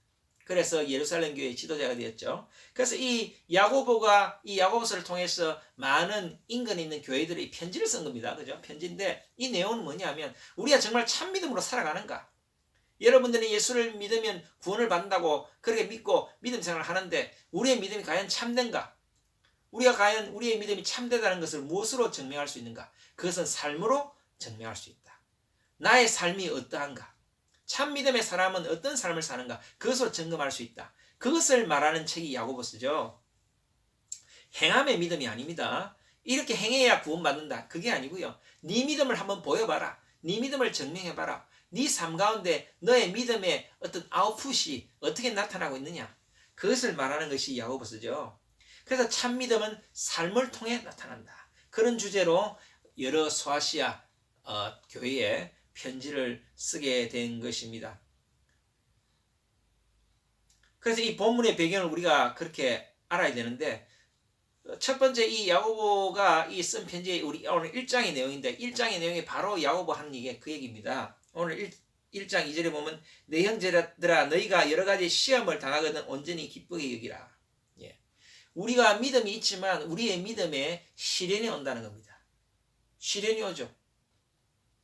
그래서 예루살렘 교회의 지도자가 되었죠. 그래서 이 야고보가 이 야고보서를 통해서 많은 인근 있는 교회들의 편지를 쓴 겁니다. 그죠? 편지인데 이 내용은 뭐냐면 우리가 정말 참 믿음으로 살아가는가? 여러분들이 예수를 믿으면 구원을 받는다고 그렇게 믿고 믿음 생활을 하는데 우리의 믿음이 과연 참된가? 우리가 과연 우리의 믿음이 참되다는 것을 무엇으로 증명할 수 있는가? 그것은 삶으로 증명할 수 있다. 나의 삶이 어떠한가? 참 믿음의 사람은 어떤 삶을 사는가? 그것으로 점검할 수 있다. 그것을 말하는 책이 야고보서죠. 행함의 믿음이 아닙니다. 이렇게 행해야 구원받는다. 그게 아니고요. 네 믿음을 한번 보여봐라. 네 믿음을 증명해봐라. 네 삶 가운데 너의 믿음의 어떤 아웃풋이 어떻게 나타나고 있느냐. 그것을 말하는 것이 야고보서죠. 그래서 참 믿음은 삶을 통해 나타난다. 그런 주제로 여러 소아시아 교회에 편지를 쓰게 된 것입니다. 그래서 이 본문의 배경을 우리가 그렇게 알아야 되는데 첫 번째 이 야고보가 이 쓴 편지의 우리 오늘 1장의 내용인데 1장의 내용이 바로 야고보 하는 얘기 그 얘기입니다. 오늘 1장 2절에 보면 내 형제들아 너희가 여러 가지 시험을 당하거든 온전히 기쁘게 여기라. 우리가 믿음이 있지만 우리의 믿음에 시련이 온다는 겁니다. 시련이 오죠.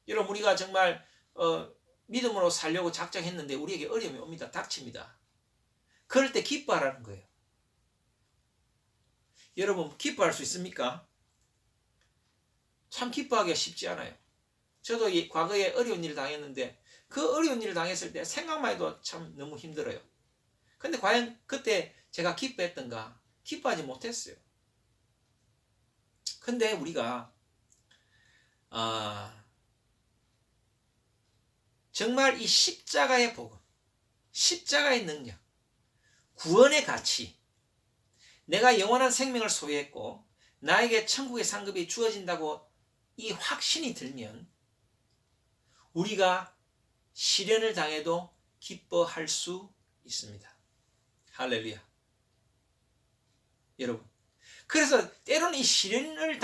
여러분 우리가 정말 믿음으로 살려고 작정했는데 우리에게 어려움이 옵니다. 닥칩니다. 그럴 때 기뻐하라는 거예요. 여러분 기뻐할 수 있습니까? 참 기뻐하기가 쉽지 않아요. 저도 과거에 어려운 일을 당했는데 그 어려운 일을 당했을 때 생각만 해도 참 너무 힘들어요. 근데 과연 그때 제가 기뻐했던가? 기뻐하지 못했어요. 근데 우리가 정말 이 십자가의 복음, 십자가의 능력, 구원의 가치, 내가 영원한 생명을 소유했고 나에게 천국의 상급이 주어진다고 이 확신이 들면 우리가 시련을 당해도 기뻐할 수 있습니다. 할렐루야. 여러분, 그래서 때로는 이 시련이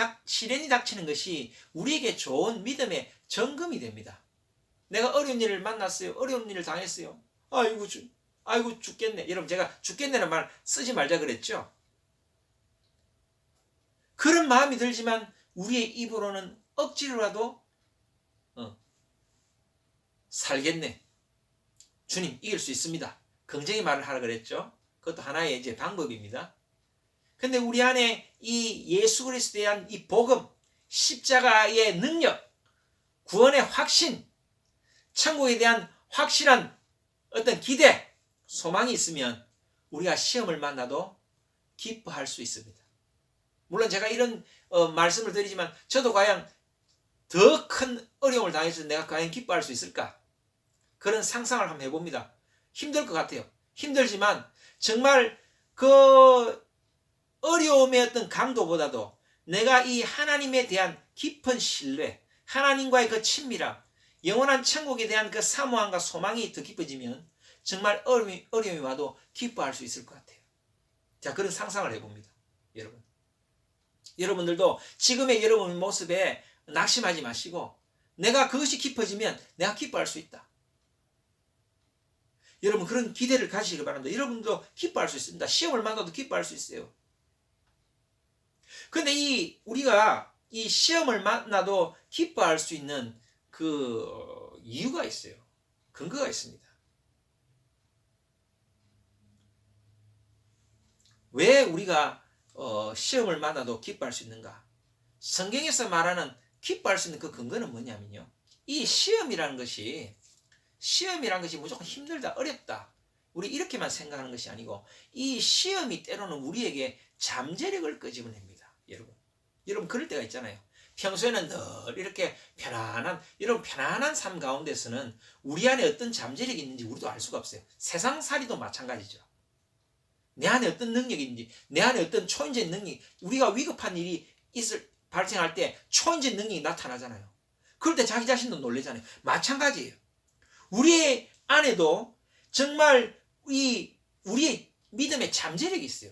닥치는 것이 우리에게 좋은 믿음의 점검이 됩니다. 내가 어려운 일을 만났어요. 어려운 일을 당했어요. 아이고 죽겠네. 여러분 제가 죽겠네는 말 쓰지 말자 그랬죠. 그런 마음이 들지만 우리의 입으로는 억지로라도 살겠네. 주님 이길 수 있습니다. 긍정의 말을 하라 그랬죠. 그것도 하나의 이제 방법입니다. 근데 우리 안에 이 예수 그리스도에 대한 이 복음, 십자가의 능력, 구원의 확신, 천국에 대한 확실한 어떤 기대, 소망이 있으면 우리가 시험을 만나도 기뻐할 수 있습니다. 물론 제가 이런 말씀을 드리지만 저도 과연 더 큰 어려움을 당해서 내가 과연 기뻐할 수 있을까? 그런 상상을 한번 해봅니다. 힘들 것 같아요. 힘들지만 정말 그 어려움의 어떤 강도보다도 내가 이 하나님에 대한 깊은 신뢰, 하나님과의 그 친밀함, 영원한 천국에 대한 그 사모함과 소망이 더 깊어지면 정말 어려움이 와도 기뻐할 수 있을 것 같아요. 자, 그런 상상을 해봅니다. 여러분. 여러분들도 지금의 여러분의 모습에 낙심하지 마시고 내가 그것이 깊어지면 내가 기뻐할 수 있다. 여러분 그런 기대를 가지시기 바랍니다. 여러분도 기뻐할 수 있습니다. 시험을 만나도 기뻐할 수 있어요. 근데 우리가 이 시험을 만나도 기뻐할 수 있는 그 이유가 있어요. 근거가 있습니다. 왜 우리가 시험을 만나도 기뻐할 수 있는가? 성경에서 말하는 기뻐할 수 있는 그 근거는 뭐냐면요. 이 시험이라는 것이 무조건 힘들다, 어렵다. 우리 이렇게만 생각하는 것이 아니고 이 시험이 때로는 우리에게 잠재력을 끄집어냅니다. 여러분 그럴 때가 있잖아요. 평소에는 늘 이렇게 편안한 삶 가운데서는 우리 안에 어떤 잠재력이 있는지 우리도 알 수가 없어요. 세상살이도 마찬가지죠. 내 안에 어떤 능력이 있는지, 내 안에 어떤 초인적 능력이, 우리가 위급한 일이 발생할 때 초인적 능력이 나타나잖아요. 그럴 때 자기 자신도 놀라잖아요. 마찬가지예요. 우리의 안에도 정말 우리의 믿음의 잠재력이 있어요.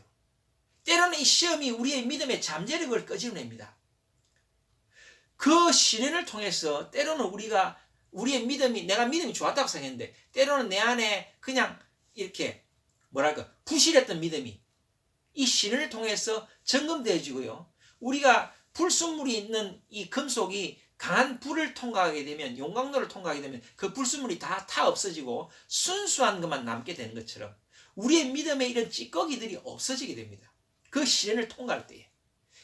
때로는 이 시험이 우리의 믿음의 잠재력을 끄집어냅니다. 그 시련을 통해서 때로는 우리의 믿음이, 내가 믿음이 좋았다고 생각했는데 때로는 내 안에 그냥 이렇게 부실했던 믿음이 이 시련을 통해서 점검되어지고요. 우리가 불순물이 있는 이 금속이 강한 불을 통과하게 되면, 용광로를 통과하게 되면 그 불순물이 다 없어지고 순수한 것만 남게 되는 것처럼 우리의 믿음의 이런 찌꺼기들이 없어지게 됩니다. 그 시련을 통과할 때에.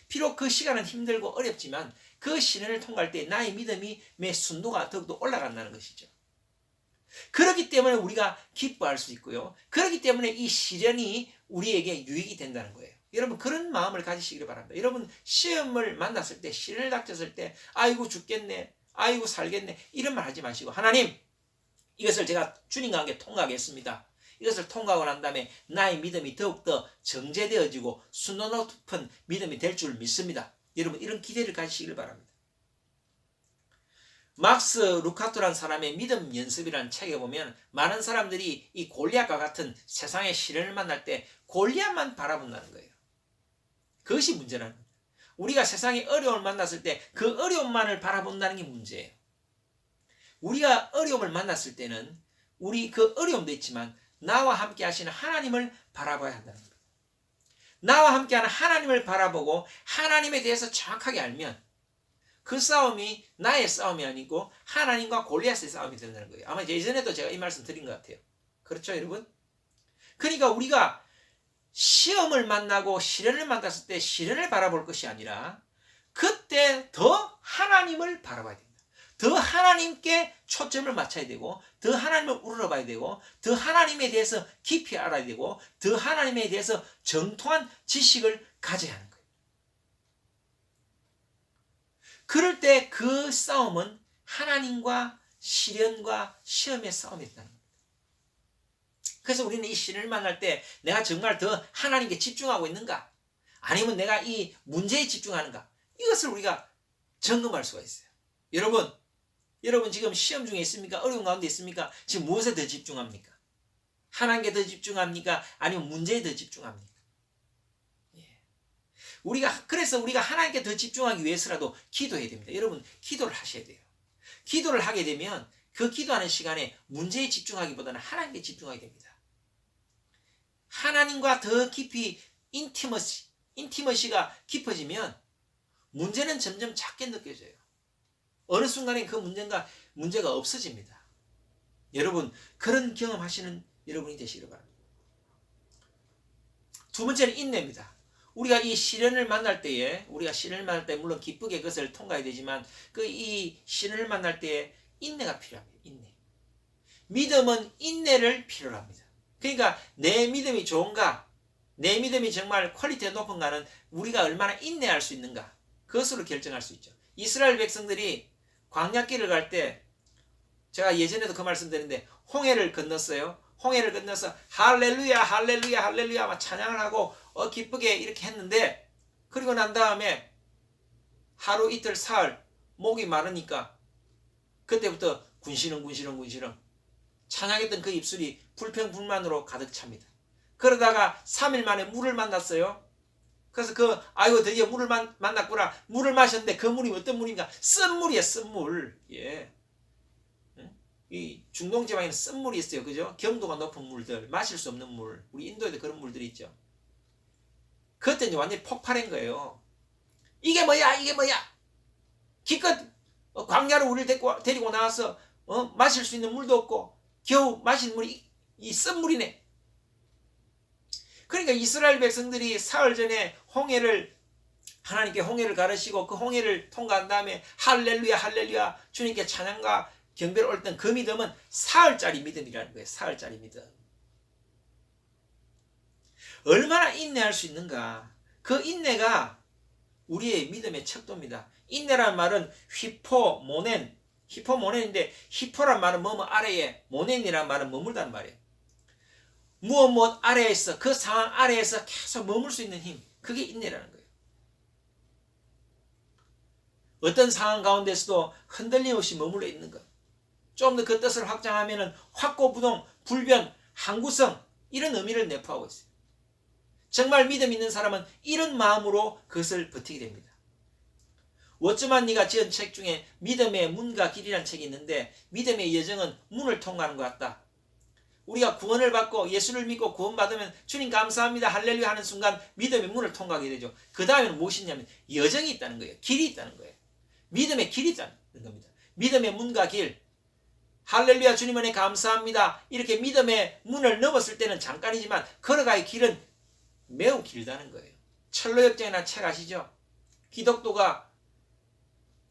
비록 그 시간은 힘들고 어렵지만 그 시련을 통과할 때 나의 믿음의 순도가 더욱더 올라간다는 것이죠. 그렇기 때문에 우리가 기뻐할 수 있고요. 그렇기 때문에 이 시련이 우리에게 유익이 된다는 거예요. 여러분 그런 마음을 가지시기를 바랍니다. 여러분 시험을 만났을 때, 시련을 닥쳤을 때 아이고 죽겠네, 아이고 살겠네 이런 말 하지 마시고, 하나님 이것을 제가 주님과 함께 통과하겠습니다. 이것을 통과하고 난 다음에 나의 믿음이 더욱더 정제되어지고 순도 높은 믿음이 될 줄 믿습니다. 여러분 이런 기대를 가지시기를 바랍니다. 막스 루카토라는 사람의 믿음 연습이라는 책에 보면 많은 사람들이 이 골리앗과 같은 세상의 시련을 만날 때 골리앗만 바라본다는 거예요. 그것이 문제라는 거예요. 우리가 세상의 어려움을 만났을 때 그 어려움만을 바라본다는 게 문제예요. 우리가 어려움을 만났을 때는 우리 그 어려움도 있지만 나와 함께 하시는 하나님을 바라봐야 한다는 거예요. 나와 함께하는 하나님을 바라보고 하나님에 대해서 정확하게 알면 그 싸움이 나의 싸움이 아니고 하나님과 골리앗의 싸움이 된다는 거예요. 아마 예전에도 제가 이 말씀 드린 것 같아요. 그렇죠, 여러분? 그러니까 우리가 시험을 만나고 시련을 만났을 때 시련을 바라볼 것이 아니라 그때 더 하나님을 바라봐야 됩니다. 더 하나님께 초점을 맞춰야 되고, 더 하나님을 우러러봐야 되고, 더 하나님에 대해서 깊이 알아야 되고, 더 하나님에 대해서 정통한 지식을 가져야 하는 거예요. 그럴 때 그 싸움은 하나님과 시련과 시험의 싸움이었다는 겁니다. 그래서 우리는 이 시련을 만날 때 내가 정말 더 하나님께 집중하고 있는가? 아니면 내가 이 문제에 집중하는가? 이것을 우리가 점검할 수가 있어요. 여러분 지금 시험 중에 있습니까? 어려운 가운데 있습니까? 지금 무엇에 더 집중합니까? 하나님께 더 집중합니까? 아니면 문제에 더 집중합니까? 그래서 우리가 하나님께 더 집중하기 위해서라도 기도해야 됩니다. 여러분 기도를 하셔야 돼요. 기도를 하게 되면 그 기도하는 시간에 문제에 집중하기보다는 하나님께 집중하게 됩니다. 하나님과 더 깊이 인티머시가 깊어지면 문제는 점점 작게 느껴져요. 어느 순간에 그 문제가 없어집니다. 여러분 그런 경험하시는 여러분이 되시길 바랍니다. 두 번째는 인내입니다. 우리가 이 시련을 만날 때에 물론 기쁘게 그것을 통과해야 되지만 이 시련을 만날 때에 인내가 필요합니다. 인내. 믿음은 인내를 필요로 합니다. 그러니까 내 믿음이 좋은가, 내 믿음이 정말 퀄리티가 높은가는 우리가 얼마나 인내할 수 있는가, 그것으로 결정할 수 있죠. 이스라엘 백성들이 광야길을 갈 때 제가 예전에도 그 말씀 드렸는데 홍해를 건넜어요. 홍해를 건너서 할렐루야 할렐루야 할렐루야 막 찬양을 하고 기쁘게 이렇게 했는데, 그리고 난 다음에 하루 이틀 사흘 목이 마르니까 그때부터 군시렁 찬양했던 그 입술이 불평불만으로 가득 찹니다. 그러다가 3일 만에 물을 만났어요. 그래서 아이고 드디어 물을 만났구나. 물을 마셨는데 그 물이 어떤 물인가? 쓴 물이에요. 쓴 물. 예. 이 중동 지방에는 쓴 물이 있어요. 그죠? 경도가 높은 물들, 마실 수 없는 물. 우리 인도에도 그런 물들이 있죠. 그때 이제 완전히 폭발한 거예요. 이게 뭐야? 기껏 광야로 우리를 데리고 나와서 마실 수 있는 물도 없고 겨우 마실 물이 이 쓴 물이네. 그러니까 이스라엘 백성들이 사흘 전에 홍해를 하나님께 홍해를 가르시고 그 홍해를 통과한 다음에 할렐루야 할렐루야 주님께 찬양과 경배를 올렸던 그 믿음은 사흘짜리 믿음이라는 거예요. 사흘짜리 믿음. 얼마나 인내할 수 있는가. 그 인내가 우리의 믿음의 척도입니다. 인내라는 말은 히포모넨인데 히포란 말은 뭐뭐 아래에, 모넨이란 말은 머물다는 말이에요. 무엇 아래에서, 그 상황 아래에서 계속 머물 수 있는 힘, 그게 인내라는 거예요. 어떤 상황 가운데서도 흔들림 없이 머물러 있는 것. 좀 더 그 뜻을 확장하면 확고부동, 불변, 항구성, 이런 의미를 내포하고 있어요. 정말 믿음 있는 사람은 이런 마음으로 그것을 버티게 됩니다. 어쩌면 네가 지은 책 중에 믿음의 문과 길이라는 책이 있는데, 믿음의 여정은 문을 통과하는 것 같다. 우리가 구원을 받고 예수를 믿고 구원받으면 주님 감사합니다 할렐루야 하는 순간 믿음의 문을 통과하게 되죠. 그 다음에는 무엇이냐면 여정이 있다는 거예요. 길이 있다는 거예요. 믿음의 길이 있다는 겁니다. 믿음의 문과 길, 할렐루야 주님 은혜 감사합니다 이렇게 믿음의 문을 넘었을 때는 잠깐이지만 걸어갈 길은 매우 길다는 거예요. 철로역정이라는 책 아시죠? 기독교가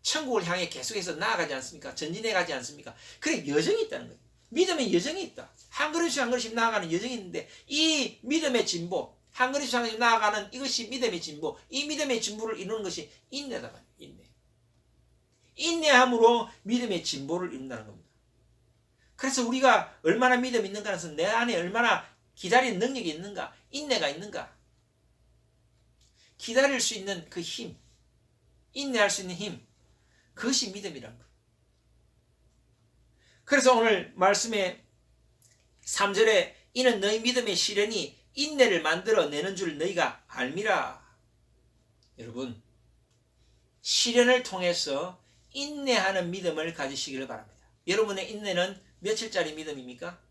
천국을 향해 계속해서 나아가지 않습니까? 전진해 가지 않습니까? 그래, 여정이 있다는 거예요. 믿음의 여정이 있다. 한 걸음씩 한 걸음씩 나아가는 여정이 있는데, 이 믿음의 진보, 한 걸음씩 한 걸음씩 나아가는 이것이 믿음의 진보, 이 믿음의 진보를 이루는 것이 인내다 말이에요. 인내. 인내함으로 믿음의 진보를 이룬다는 겁니다. 그래서 우리가 얼마나 믿음이 있는가는 것은 내 안에 얼마나 기다리는 능력이 있는가, 인내가 있는가. 기다릴 수 있는 그 힘, 인내할 수 있는 힘, 그것이 믿음이란 거예요. 그래서 오늘 말씀에 3절에 이는 너희 믿음의 시련이 인내를 만들어내는 줄 너희가 알미라. 여러분, 시련을 통해서 인내하는 믿음을 가지시기를 바랍니다. 여러분의 인내는 며칠짜리 믿음입니까?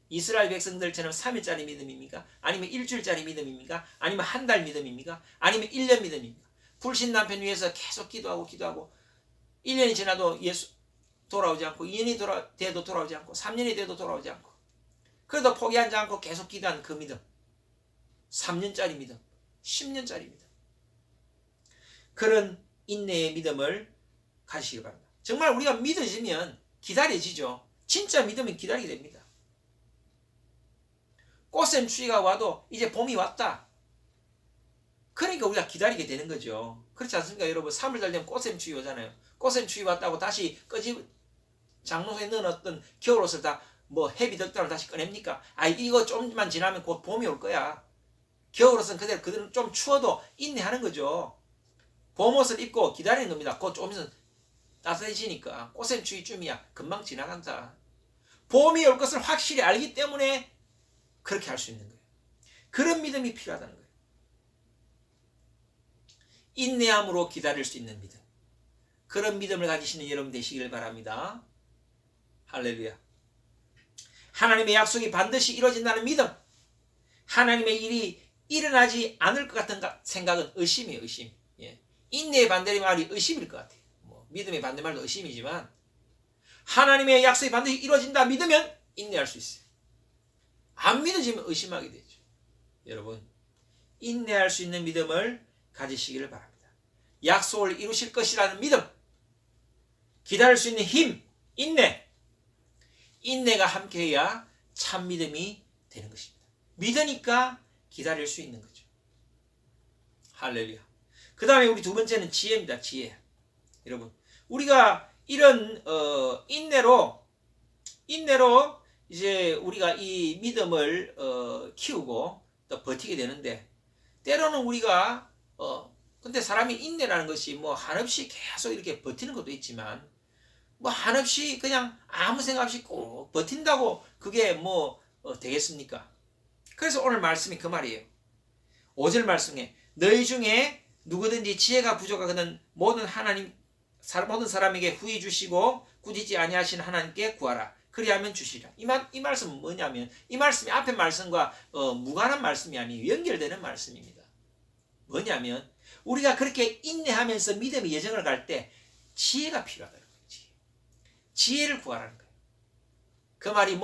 이스라엘 백성들처럼 3일짜리 믿음입니까? 아니면 일주일짜리 믿음입니까? 아니면 한 달 믿음입니까? 아니면 1년 믿음입니까? 불신 남편 위해서 계속 기도하고 1년이 지나도 예수 돌아오지 않고, 2년이 돼도 돌아오지 않고, 3년이 돼도 돌아오지 않고, 그래도 포기하지 않고 계속 기도한 그 믿음, 3년짜리 믿음, 10년짜리 믿음, 그런 인내의 믿음을 가시기 바랍니다. 정말 우리가 믿어지면 기다려지죠. 진짜 믿으면 기다리게 됩니다. 꽃샘추위가 와도 이제 봄이 왔다, 그러니까 우리가 기다리게 되는 거죠. 그렇지 않습니까 여러분? 3월달 되면 꽃샘추위 오잖아요. 꽃샘추위 왔다고 다시 장롱에 넣어놨던 겨울옷을 다 헤비 덕다를 다시 꺼냅니까? 이거 좀만 지나면 곧 봄이 올 거야. 겨울옷은 그대로 좀 추워도 인내하는 거죠. 봄옷을 입고 기다리는 겁니다. 곧 좀 있으면 따뜻해지니까. 꽃샘추위쯤이야 금방 지나간다. 봄이 올 것을 확실히 알기 때문에 그렇게 할 수 있는 거예요. 그런 믿음이 필요하다는 거예요. 인내함으로 기다릴 수 있는 믿음, 그런 믿음을 가지시는 여러분 되시기를 바랍니다. 할렐루야. 하나님의 약속이 반드시 이루어진다는 믿음, 하나님의 일이 일어나지 않을 것 같은 생각은 의심이에요. 의심. 예. 인내의 반대말이 의심일 것 같아요. 믿음의 반대말도 의심이지만, 하나님의 약속이 반드시 이루어진다 믿으면 인내할 수 있어요. 안 믿어지면 의심하게 되죠. 여러분, 인내할 수 있는 믿음을 가지시기를 바랍니다. 약속을 이루실 것이라는 믿음, 기다릴 수 있는 힘, 인내가 함께해야 참 믿음이 되는 것입니다. 믿으니까 기다릴 수 있는 거죠. 할렐루야. 그 다음에 우리 두 번째는 지혜입니다. 지혜. 여러분, 우리가 이런 인내로 이제 우리가 이 믿음을 키우고 또 버티게 되는데, 때로는 우리가 근데 사람이 인내라는 것이 한없이 계속 이렇게 버티는 것도 있지만, 한없이 그냥 아무 생각 없이 꼭 버틴다고 그게 되겠습니까? 그래서 오늘 말씀이 그 말이에요. 5절 말씀에 너희 중에 누구든지 지혜가 부족하거든 모든 사람에게 후히 주시고 꾸짖지 아니하신 하나님께 구하라. 그리하면 주시리라. 이 말씀은 뭐냐면, 이 말씀이 앞에 말씀과 무관한 말씀이 아니에요. 연결되는 말씀입니다. 뭐냐면, 우리가 그렇게 인내하면서 믿음의 여정을 갈 때 지혜가 필요하다는 거예요. 지혜를 구하라는 거예요. 그 말이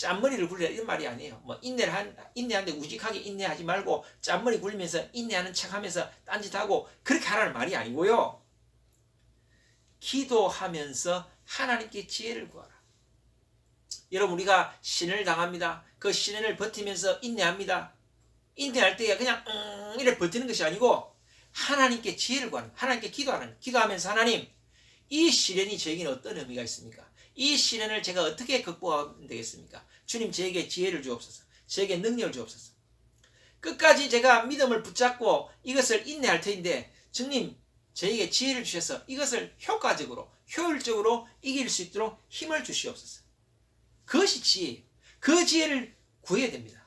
짠머리를 굴리라 이런 말이 아니에요. 뭐 인내하는데 우직하게 인내하지 말고 짠머리 굴리면서 인내하는 척하면서 딴짓하고 그렇게 하라는 말이 아니고요. 기도하면서 하나님께 지혜를 구하라. 여러분 우리가 신을 당합니다. 그 신을 버티면서 인내합니다. 인내할 때 그냥 이렇게 버티는 것이 아니고 하나님께 지혜를 구하는, 하나님께 기도하면서 하나님, 이 시련이 저에게는 어떤 의미가 있습니까? 이 시련을 제가 어떻게 극복하면 되겠습니까? 주님 저에게 지혜를 주옵소서. 저에게 능력을 주옵소서. 끝까지 제가 믿음을 붙잡고 이것을 인내할 터인데 주님 저에게 지혜를 주셔서 이것을 효과적으로 효율적으로 이길 수 있도록 힘을 주시옵소서. 그것이 지혜예요. 그 지혜를 구해야 됩니다.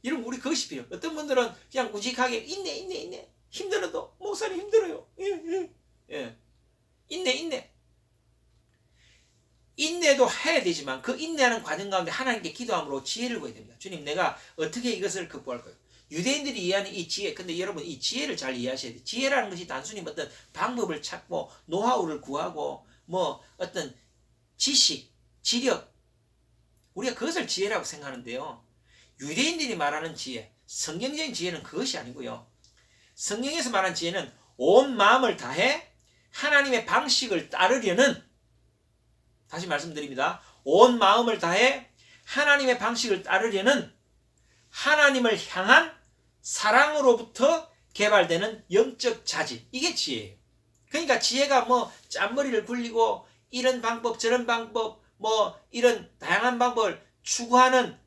여러분 우리 그것이 필요해요. 어떤 분들은 그냥 우직하게 인내 힘들어도 목사님 힘들어요. 예. 인내도 해야 되지만 그 인내하는 과정 가운데 하나님께 기도함으로 지혜를 구해야 됩니다. 주님 내가 어떻게 이것을 극복할까요? 유대인들이 이해하는 이 지혜, 근데 여러분 이 지혜를 잘 이해하셔야 돼요. 지혜라는 것이 단순히 어떤 방법을 찾고 노하우를 구하고 뭐 어떤 지식, 지력, 우리가 그것을 지혜라고 생각하는데요. 유대인들이 말하는 지혜, 성경적인 지혜는 그것이 아니고요. 성경에서 말하는 지혜는 온 마음을 다해 하나님의 방식을 따르려는, 다시 말씀드립니다. 온 마음을 다해 하나님의 방식을 따르려는 하나님을 향한 사랑으로부터 개발되는 영적 자질, 이게 지혜예요. 그러니까 지혜가 뭐 짠머리를 굴리고 이런 방법 저런 방법 뭐 이런 다양한 방법을 추구하는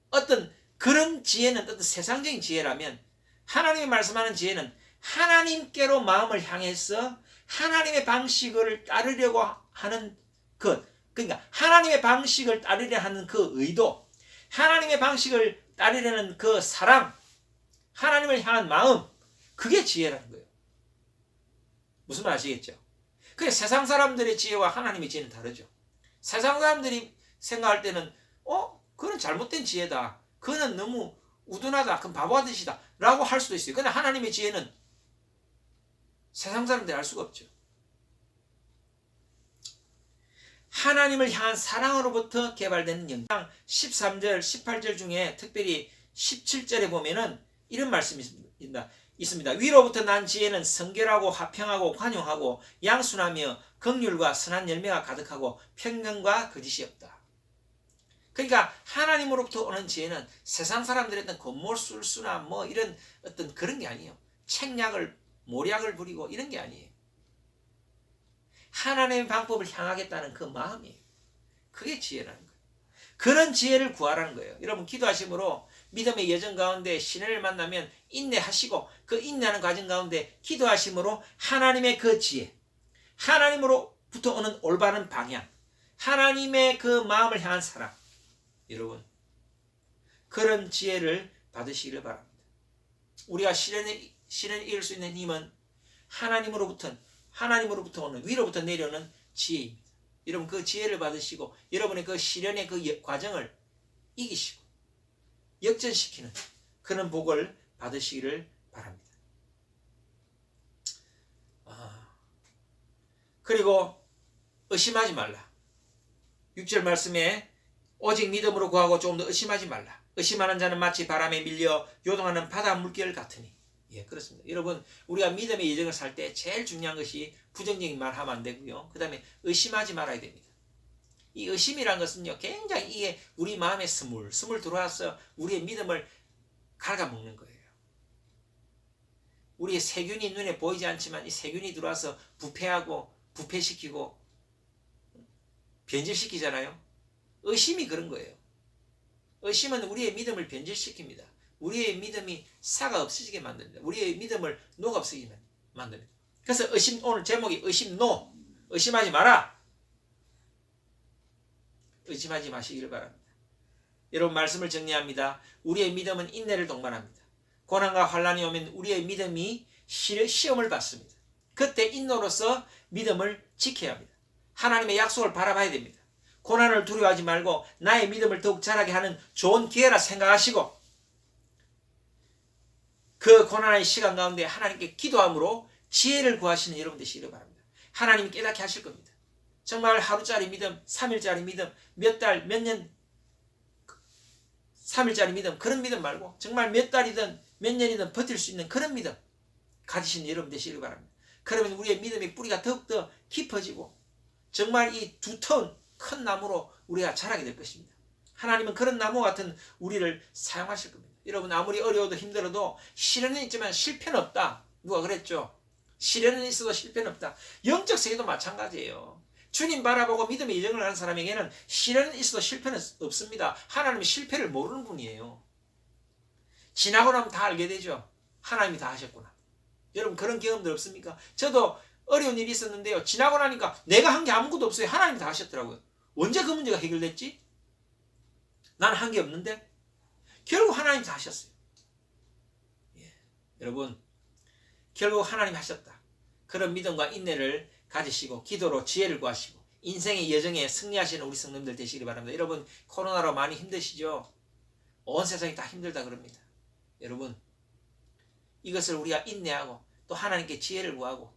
어떤 그런 지혜는 어떤 세상적인 지혜라면, 하나님이 말씀하는 지혜는 하나님께로 마음을 향해서 하나님의 방식을 따르려고 하는 그러니까 하나님의 방식을 따르려 하는 그 의도, 하나님의 방식을 따르려는 그 사랑, 하나님을 향한 마음, 그게 지혜라는 거예요. 무슨 말 아시겠죠? 그게 세상 사람들의 지혜와 하나님의 지혜는 다르죠. 세상 사람들이 생각할 때는 그건 잘못된 지혜다, 그거는 너무 우둔하다, 그건 바보하듯이다 라고 할 수도 있어요. 그런데 하나님의 지혜는 세상 사람들이 알 수가 없죠. 하나님을 향한 사랑으로부터 개발되는 영장 13절, 18절 중에 특별히 17절에 보면은 이런 말씀이 있습니다. 위로부터 난 지혜는 성결하고 화평하고 관용하고 양순하며 긍휼과 선한 열매가 가득하고 평강과 거짓이 없다. 그러니까 하나님으로부터 오는 지혜는 세상 사람들의 어떤 겉모술수나 뭐 이런 어떤 그런 게 아니에요. 책략을 모략을 부리고 이런 게 아니에요. 하나님의 방법을 향하겠다는 그 마음이에요. 그게 지혜라는 거예요. 그런 지혜를 구하라는 거예요. 여러분 기도하심으로 믿음의 여정 가운데 시련을 만나면 인내하시고 그 인내하는 과정 가운데 기도하심으로 하나님의 그 지혜, 하나님으로부터 오는 올바른 방향, 하나님의 그 마음을 향한 사랑, 여러분 그런 지혜를 받으시기를 바랍니다. 우리가 시련을 이길 수 있는 힘은 하나님으로부터 오는, 위로부터 내려오는 지혜입니다. 여러분 그 지혜를 받으시고 여러분의 그 시련의 그 과정을 이기시고 역전시키는 그런 복을 받으시기를 바랍니다. 그리고 의심하지 말라. 6절 말씀에 오직 믿음으로 구하고 조금 더 의심하지 말라. 의심하는 자는 마치 바람에 밀려 요동하는 바다 물결 같으니. 예, 그렇습니다. 여러분 우리가 믿음의 여정을 살 때 제일 중요한 것이 부정적인 말 하면 안 되고요. 그 다음에 의심하지 말아야 됩니다. 이 의심이란 것은요, 굉장히 이게 우리 마음에 스물 들어와서 우리의 믿음을 갉아먹는 거예요. 우리의 세균이 눈에 보이지 않지만 이 세균이 들어와서 부패시키고 변질시키잖아요. 의심이 그런 거예요. 의심은 우리의 믿음을 변질시킵니다. 우리의 믿음이 싹아 없어지게 만듭니다. 우리의 믿음을 녹아 없어지게 만듭니다. 그래서 오늘 제목이 의심노, 의심하지 마라. 의심하지 마시기를 바랍니다. 여러분 말씀을 정리합니다. 우리의 믿음은 인내를 동반합니다. 고난과 환난이 오면 우리의 믿음이 시험을 받습니다. 그때 인노로서 믿음을 지켜야 합니다. 하나님의 약속을 바라봐야 됩니다. 고난을 두려워하지 말고 나의 믿음을 더욱 자라게 하는 좋은 기회라 생각하시고 그 고난의 시간 가운데 하나님께 기도함으로 지혜를 구하시는 여러분 되시기를 바랍니다. 하나님이 깨닫게 하실 겁니다. 정말 하루짜리 믿음, 3일짜리 믿음, 몇 달, 몇 년, 3일짜리 믿음, 그런 믿음 말고 정말 몇 달이든 몇 년이든 버틸 수 있는 그런 믿음 가지신 여러분 되시길 바랍니다. 그러면 우리의 믿음의 뿌리가 더욱더 깊어지고 정말 이 두터운 큰 나무로 우리가 자라게 될 것입니다. 하나님은 그런 나무 같은 우리를 사용하실 겁니다. 여러분, 아무리 어려워도 힘들어도 시련은 있지만 실패는 없다. 누가 그랬죠? 시련은 있어도 실패는 없다. 영적 세계도 마찬가지예요. 주님 바라보고 믿음의 여정을 하는 사람에게는 시련은 있어도 실패는 없습니다. 하나님은 실패를 모르는 분이에요. 지나고 나면 다 알게 되죠. 하나님이 다 하셨구나. 여러분, 그런 경험들 없습니까? 저도 어려운 일이 있었는데요, 지나고 나니까 내가 한 게 아무것도 없어요. 하나님이 다 하셨더라고요. 언제 그 문제가 해결됐지? 나는 한 게 없는데 결국 하나님이 다 하셨어요. 여러분, 결국 하나님이 하셨다. 그런 믿음과 인내를 가지시고 기도로 지혜를 구하시고 인생의 여정에 승리하시는 우리 성도님들 되시기 바랍니다. 여러분, 코로나로 많이 힘드시죠? 온 세상이 다 힘들다 그럽니다. 여러분, 이것을 우리가 인내하고 또 하나님께 지혜를 구하고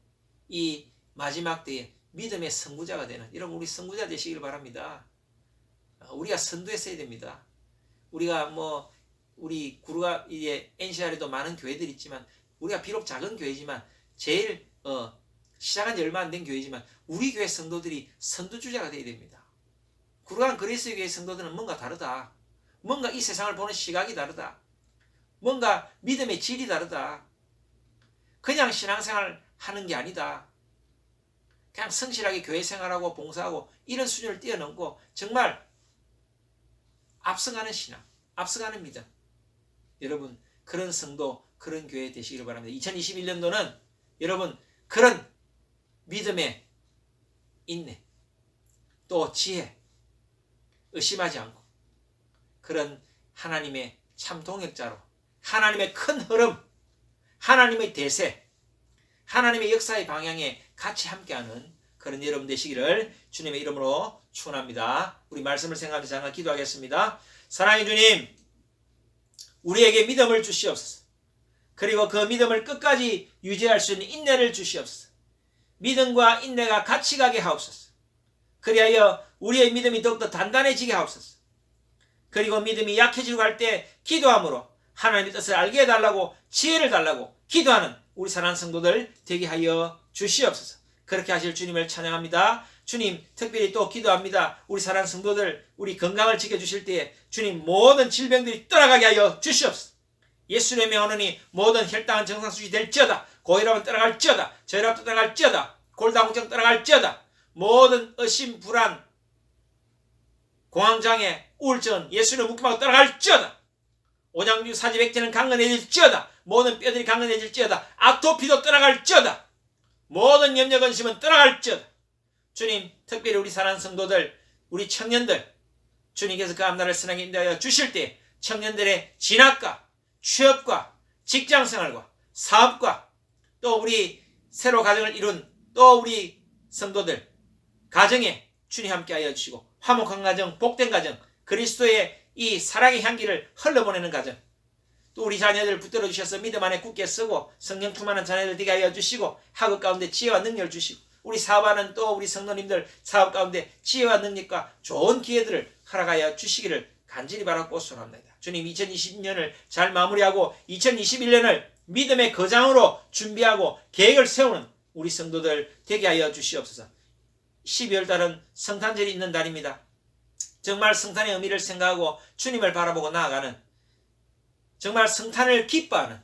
이 마지막 때에 믿음의 선구자가 되는, 여러분, 우리 선구자 되시길 바랍니다. 우리가 선두에 서야 됩니다. 우리가 우리 구루가 이제 NCR에도 많은 교회들이 있지만 우리가 비록 작은 교회지만 제일 시작한 지 얼마 안 된 교회지만 우리 교회 성도들이 선두주자가 되어야 됩니다. 구루한 그리스도의 교회 성도들은 뭔가 다르다. 뭔가 이 세상을 보는 시각이 다르다. 뭔가 믿음의 질이 다르다. 그냥 신앙생활 하는 게 아니다. 그냥 성실하게 교회 생활하고 봉사하고 이런 수준을 뛰어넘고 정말 앞서가는 신앙, 앞서가는 믿음. 여러분, 그런 성도, 그런 교회 되시기를 바랍니다. 2021년도는 여러분, 그런 믿음의 인내, 또 지혜, 의심하지 않고 그런 하나님의 참 동역자로 하나님의 큰 흐름, 하나님의 대세, 하나님의 역사의 방향에 같이 함께하는 그런 여러분 되시기를 주님의 이름으로 축원합니다. 우리 말씀을 생각하면서 잠깐 기도하겠습니다. 사랑의 주님, 우리에게 믿음을 주시옵소서. 그리고 그 믿음을 끝까지 유지할 수 있는 인내를 주시옵소서. 믿음과 인내가 같이 가게 하옵소서. 그리하여 우리의 믿음이 더욱더 단단해지게 하옵소서. 그리고 믿음이 약해지고 갈 때 기도함으로 하나님의 뜻을 알게 해달라고, 지혜를 달라고 기도하는 우리 사랑하는 성도들 되게 하여 주시옵소서. 그렇게 하실 주님을 찬양합니다. 주님, 특별히 또 기도합니다. 우리 사랑하는 성도들, 우리 건강을 지켜주실 때에 주님, 모든 질병들이 떠나가게 하여 주시옵소서. 예수의 명하노니 모든 혈당은 정상수준이 될지어다. 고혈압은 떠나갈지어다. 저혈압도 떠나갈지어다. 골다공증 떠나갈지어다. 모든 의심, 불안, 공황장애, 우울증은 예수를 묶임하고 떠나갈지어다. 오장류, 사지백제는 강건해질지어다. 모든 뼈들이 강건해질지어다. 아토피도 떠나갈지어다. 모든 염려, 근심은 떠나갈지어다. 주님, 특별히 우리 사랑하는 성도들, 우리 청년들, 주님께서 그 앞날을 선하게 인도하여 주실 때 청년들의 진학과 취업과 직장생활과 사업과 또 우리 새로 가정을 이룬 또 우리 성도들 가정에 주님 함께하여 주시고 화목한 가정, 복된 가정, 그리스도의 이 사랑의 향기를 흘러보내는 가정, 또 우리 자녀들 붙들어 주셔서 믿음 안에 굳게 서고 성령 충만한 자녀들 되게 하여 주시고 학업 가운데 지혜와 능력을 주시고 우리 사업하는 또 우리 성도님들 사업 가운데 지혜와 능력과 좋은 기회들을 허락하여 주시기를 간절히 바라고 소원합니다. 주님, 2020년을 잘 마무리하고 2021년을 믿음의 거장으로 준비하고 계획을 세우는 우리 성도들 되게 하여 주시옵소서. 12월 달은 성탄절이 있는 달입니다. 정말 성탄의 의미를 생각하고 주님을 바라보고 나아가는, 정말 성탄을 기뻐하는,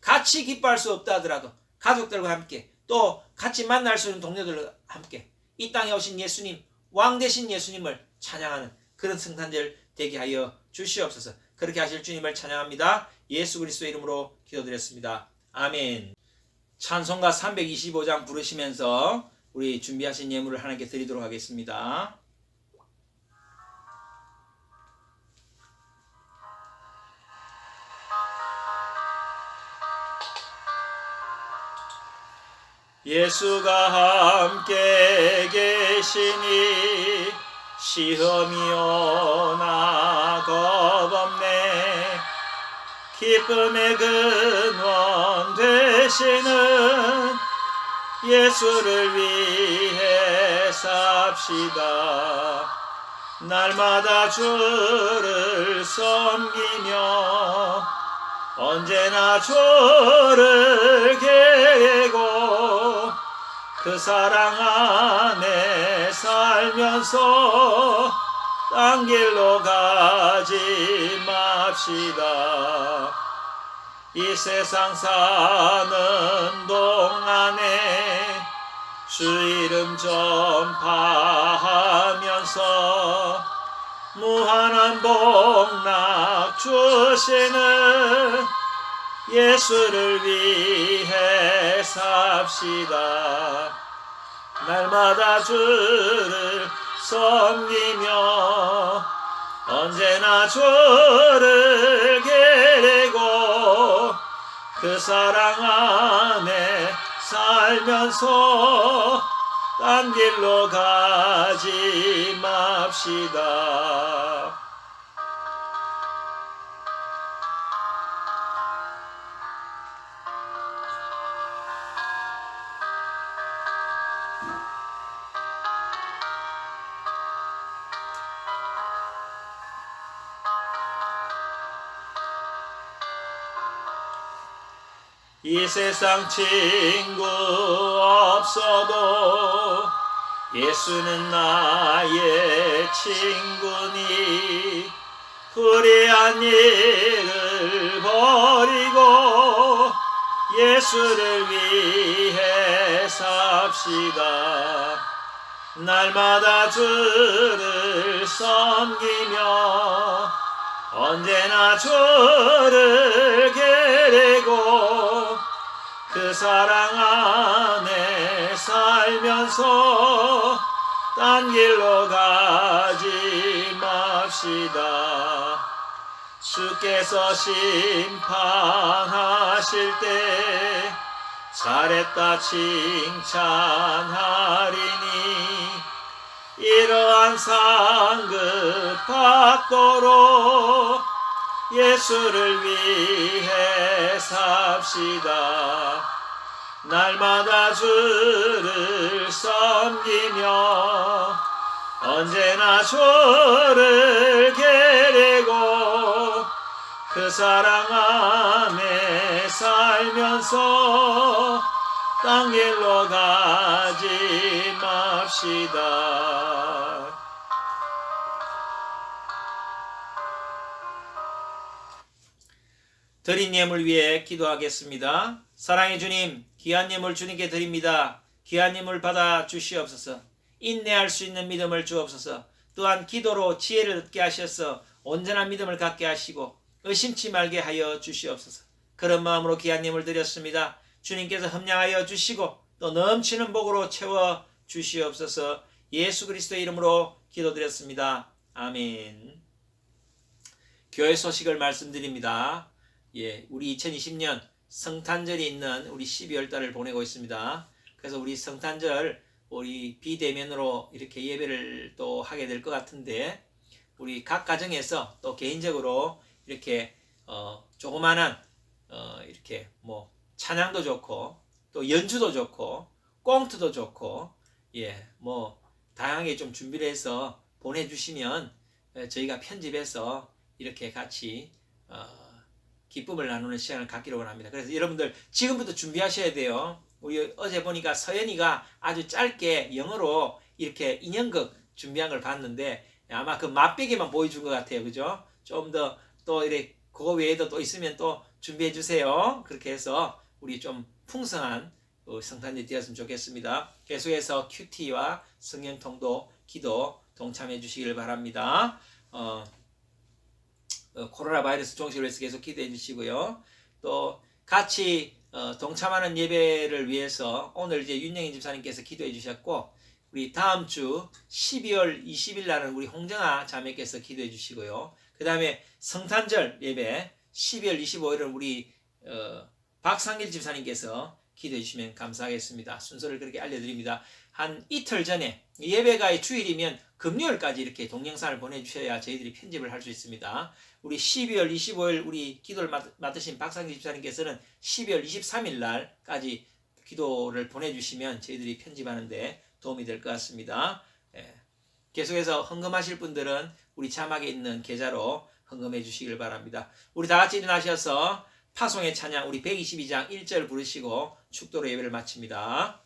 같이 기뻐할 수 없다 하더라도 가족들과 함께 또 같이 만날 수 있는 동료들과 함께 이 땅에 오신 예수님, 왕 되신 예수님을 찬양하는 그런 성탄절 되게 하여 주시옵소서. 그렇게 하실 주님을 찬양합니다. 예수 그리스도의 이름으로 기도드렸습니다. 아멘. 찬송가 325장 부르시면서 우리 준비하신 예물을 하나님께 드리도록 하겠습니다. 예수가 함께 계시니 시험이 오나 겁없네. 기쁨의 근원 되시는 예수를 위해 삽시다. 날마다 주를 섬기며 언제나 주를 계고 그 사랑 안에 살면서 딴 길로 가지 맙시다. 이 세상 사는 동안에 주 이름 전파하면서 무한한 복락 주시는 예수를 위해 삽시다. 날마다 주를 섬기며 언제나 주를 계고 그 사랑 안에 살면서 딴 길로 가지 맙시다. 이 세상 친구 없어도 예수는 나의 친구니 불의한 일을 버리고 예수를 위해 삽시다. 날마다 주를 섬기며 언제나 주를 계고 그 사랑 안에 살면서 딴 길로 가지 맙시다. 주께서 심판하실 때 잘했다 칭찬하리니 이러한 상급 받도록 예수를 위해 삽시다. 날마다 주를 섬기며 언제나 주를 계고 그 사랑 안에 살면서 딴 길로 가지 맙시다. 드린 예물 위해 기도하겠습니다. 사랑의 주님, 귀한 예물 주님께 드립니다. 귀한 예물 받아 주시옵소서. 인내할 수 있는 믿음을 주옵소서. 또한 기도로 지혜를 얻게 하셔서 온전한 믿음을 갖게 하시고 의심치 말게 하여 주시옵소서. 그런 마음으로 귀한 예물 드렸습니다. 주님께서 흠량하여 주시고 또 넘치는 복으로 채워 주시옵소서. 예수 그리스도의 이름으로 기도드렸습니다. 아멘. 교회 소식을 말씀드립니다. 우리 2020년 성탄절이 있는 우리 12월 달을 보내고 있습니다. 그래서 우리 성탄절 우리 비대면으로 이렇게 예배를 또 하게 될 것 같은데 우리 각 가정에서 또 개인적으로 이렇게 조그마한 이렇게 뭐 찬양도 좋고 또 연주도 좋고 꽁트도 좋고 뭐 다양하게 좀 준비를 해서 보내주시면 저희가 편집해서 이렇게 같이 기쁨을 나누는 시간을 갖기로 원합니다. 그래서 여러분들 지금부터 준비하셔야 돼요. 우리 어제 보니까 서연이가 아주 짧게 영어로 이렇게 인형극 준비한 걸 봤는데 아마 그 맛배기만 보여준 것 같아요. 그죠? 좀 더 또 이렇게 그거 외에도 또 있으면 또 준비해 주세요. 그렇게 해서 우리 좀 풍성한 성탄절이 되었으면 좋겠습니다. 계속해서 큐티와 성령통도 기도 동참해 주시길 바랍니다. 코로나 바이러스 종식을 위해서 계속 기도해 주시고요. 또 같이 동참하는 예배를 위해서 오늘 이제 윤영인 집사님께서 기도해 주셨고 우리 다음 주 12월 20일 날은 우리 홍정아 자매께서 기도해 주시고요. 그 다음에 성탄절 예배 12월 25일은 우리 박상길 집사님께서 기도해 주시면 감사하겠습니다. 순서를 그렇게 알려드립니다. 한 이틀 전에 예배가 주일이면 금요일까지 이렇게 동영상을 보내주셔야 저희들이 편집을 할 수 있습니다. 우리 12월 25일 우리 기도를 맡으신 박상길 집사님께서는 12월 23일 날까지 기도를 보내주시면 저희들이 편집하는데 도움이 될 것 같습니다. 예. 계속해서 헌금하실 분들은 우리 자막에 있는 계좌로 헌금해 주시길 바랍니다. 우리 다 같이 일어나셔서 파송의 찬양 우리 122장 1절 부르시고 축도로 예배를 마칩니다.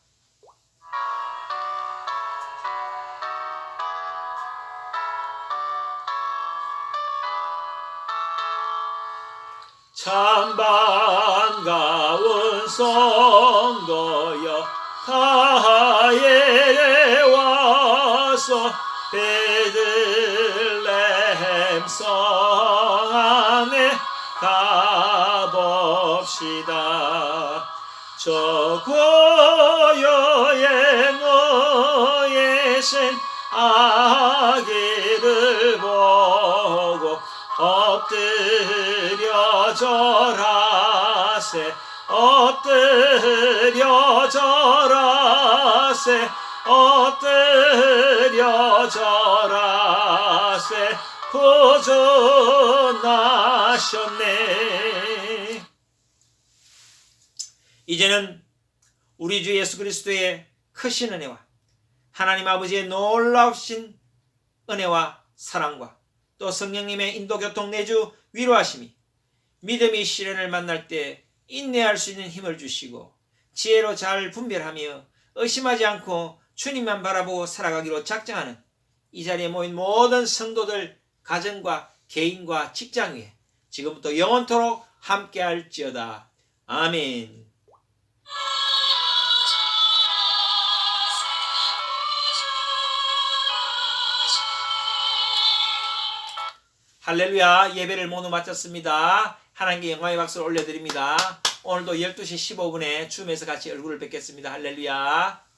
참 반가운 성도여 가엘에 와서 베들레헴 성 안에 가봅시다. 저 고요의 너의 신 아기를 보고 엎드려 절하세 엎드려 절하세 엎드려 절하세 구주나셨네. 이제는 우리 주 예수 그리스도의 크신 은혜와 하나님 아버지의 놀라우신 은혜와 사랑과 또 성령님의 인도 교통 내주 위로하심이 믿음의 시련을 만날 때 인내할 수 있는 힘을 주시고 지혜로 잘 분별하며 의심하지 않고 주님만 바라보고 살아가기로 작정하는 이 자리에 모인 모든 성도들 가정과 개인과 직장 위에 지금부터 영원토록 함께할지어다. 아멘. 할렐루야. 예배를 모두 마쳤습니다. 하나님께 영광의 박수를 올려드립니다. 오늘도 12시 15분에 줌에서 같이 얼굴을 뵙겠습니다. 할렐루야.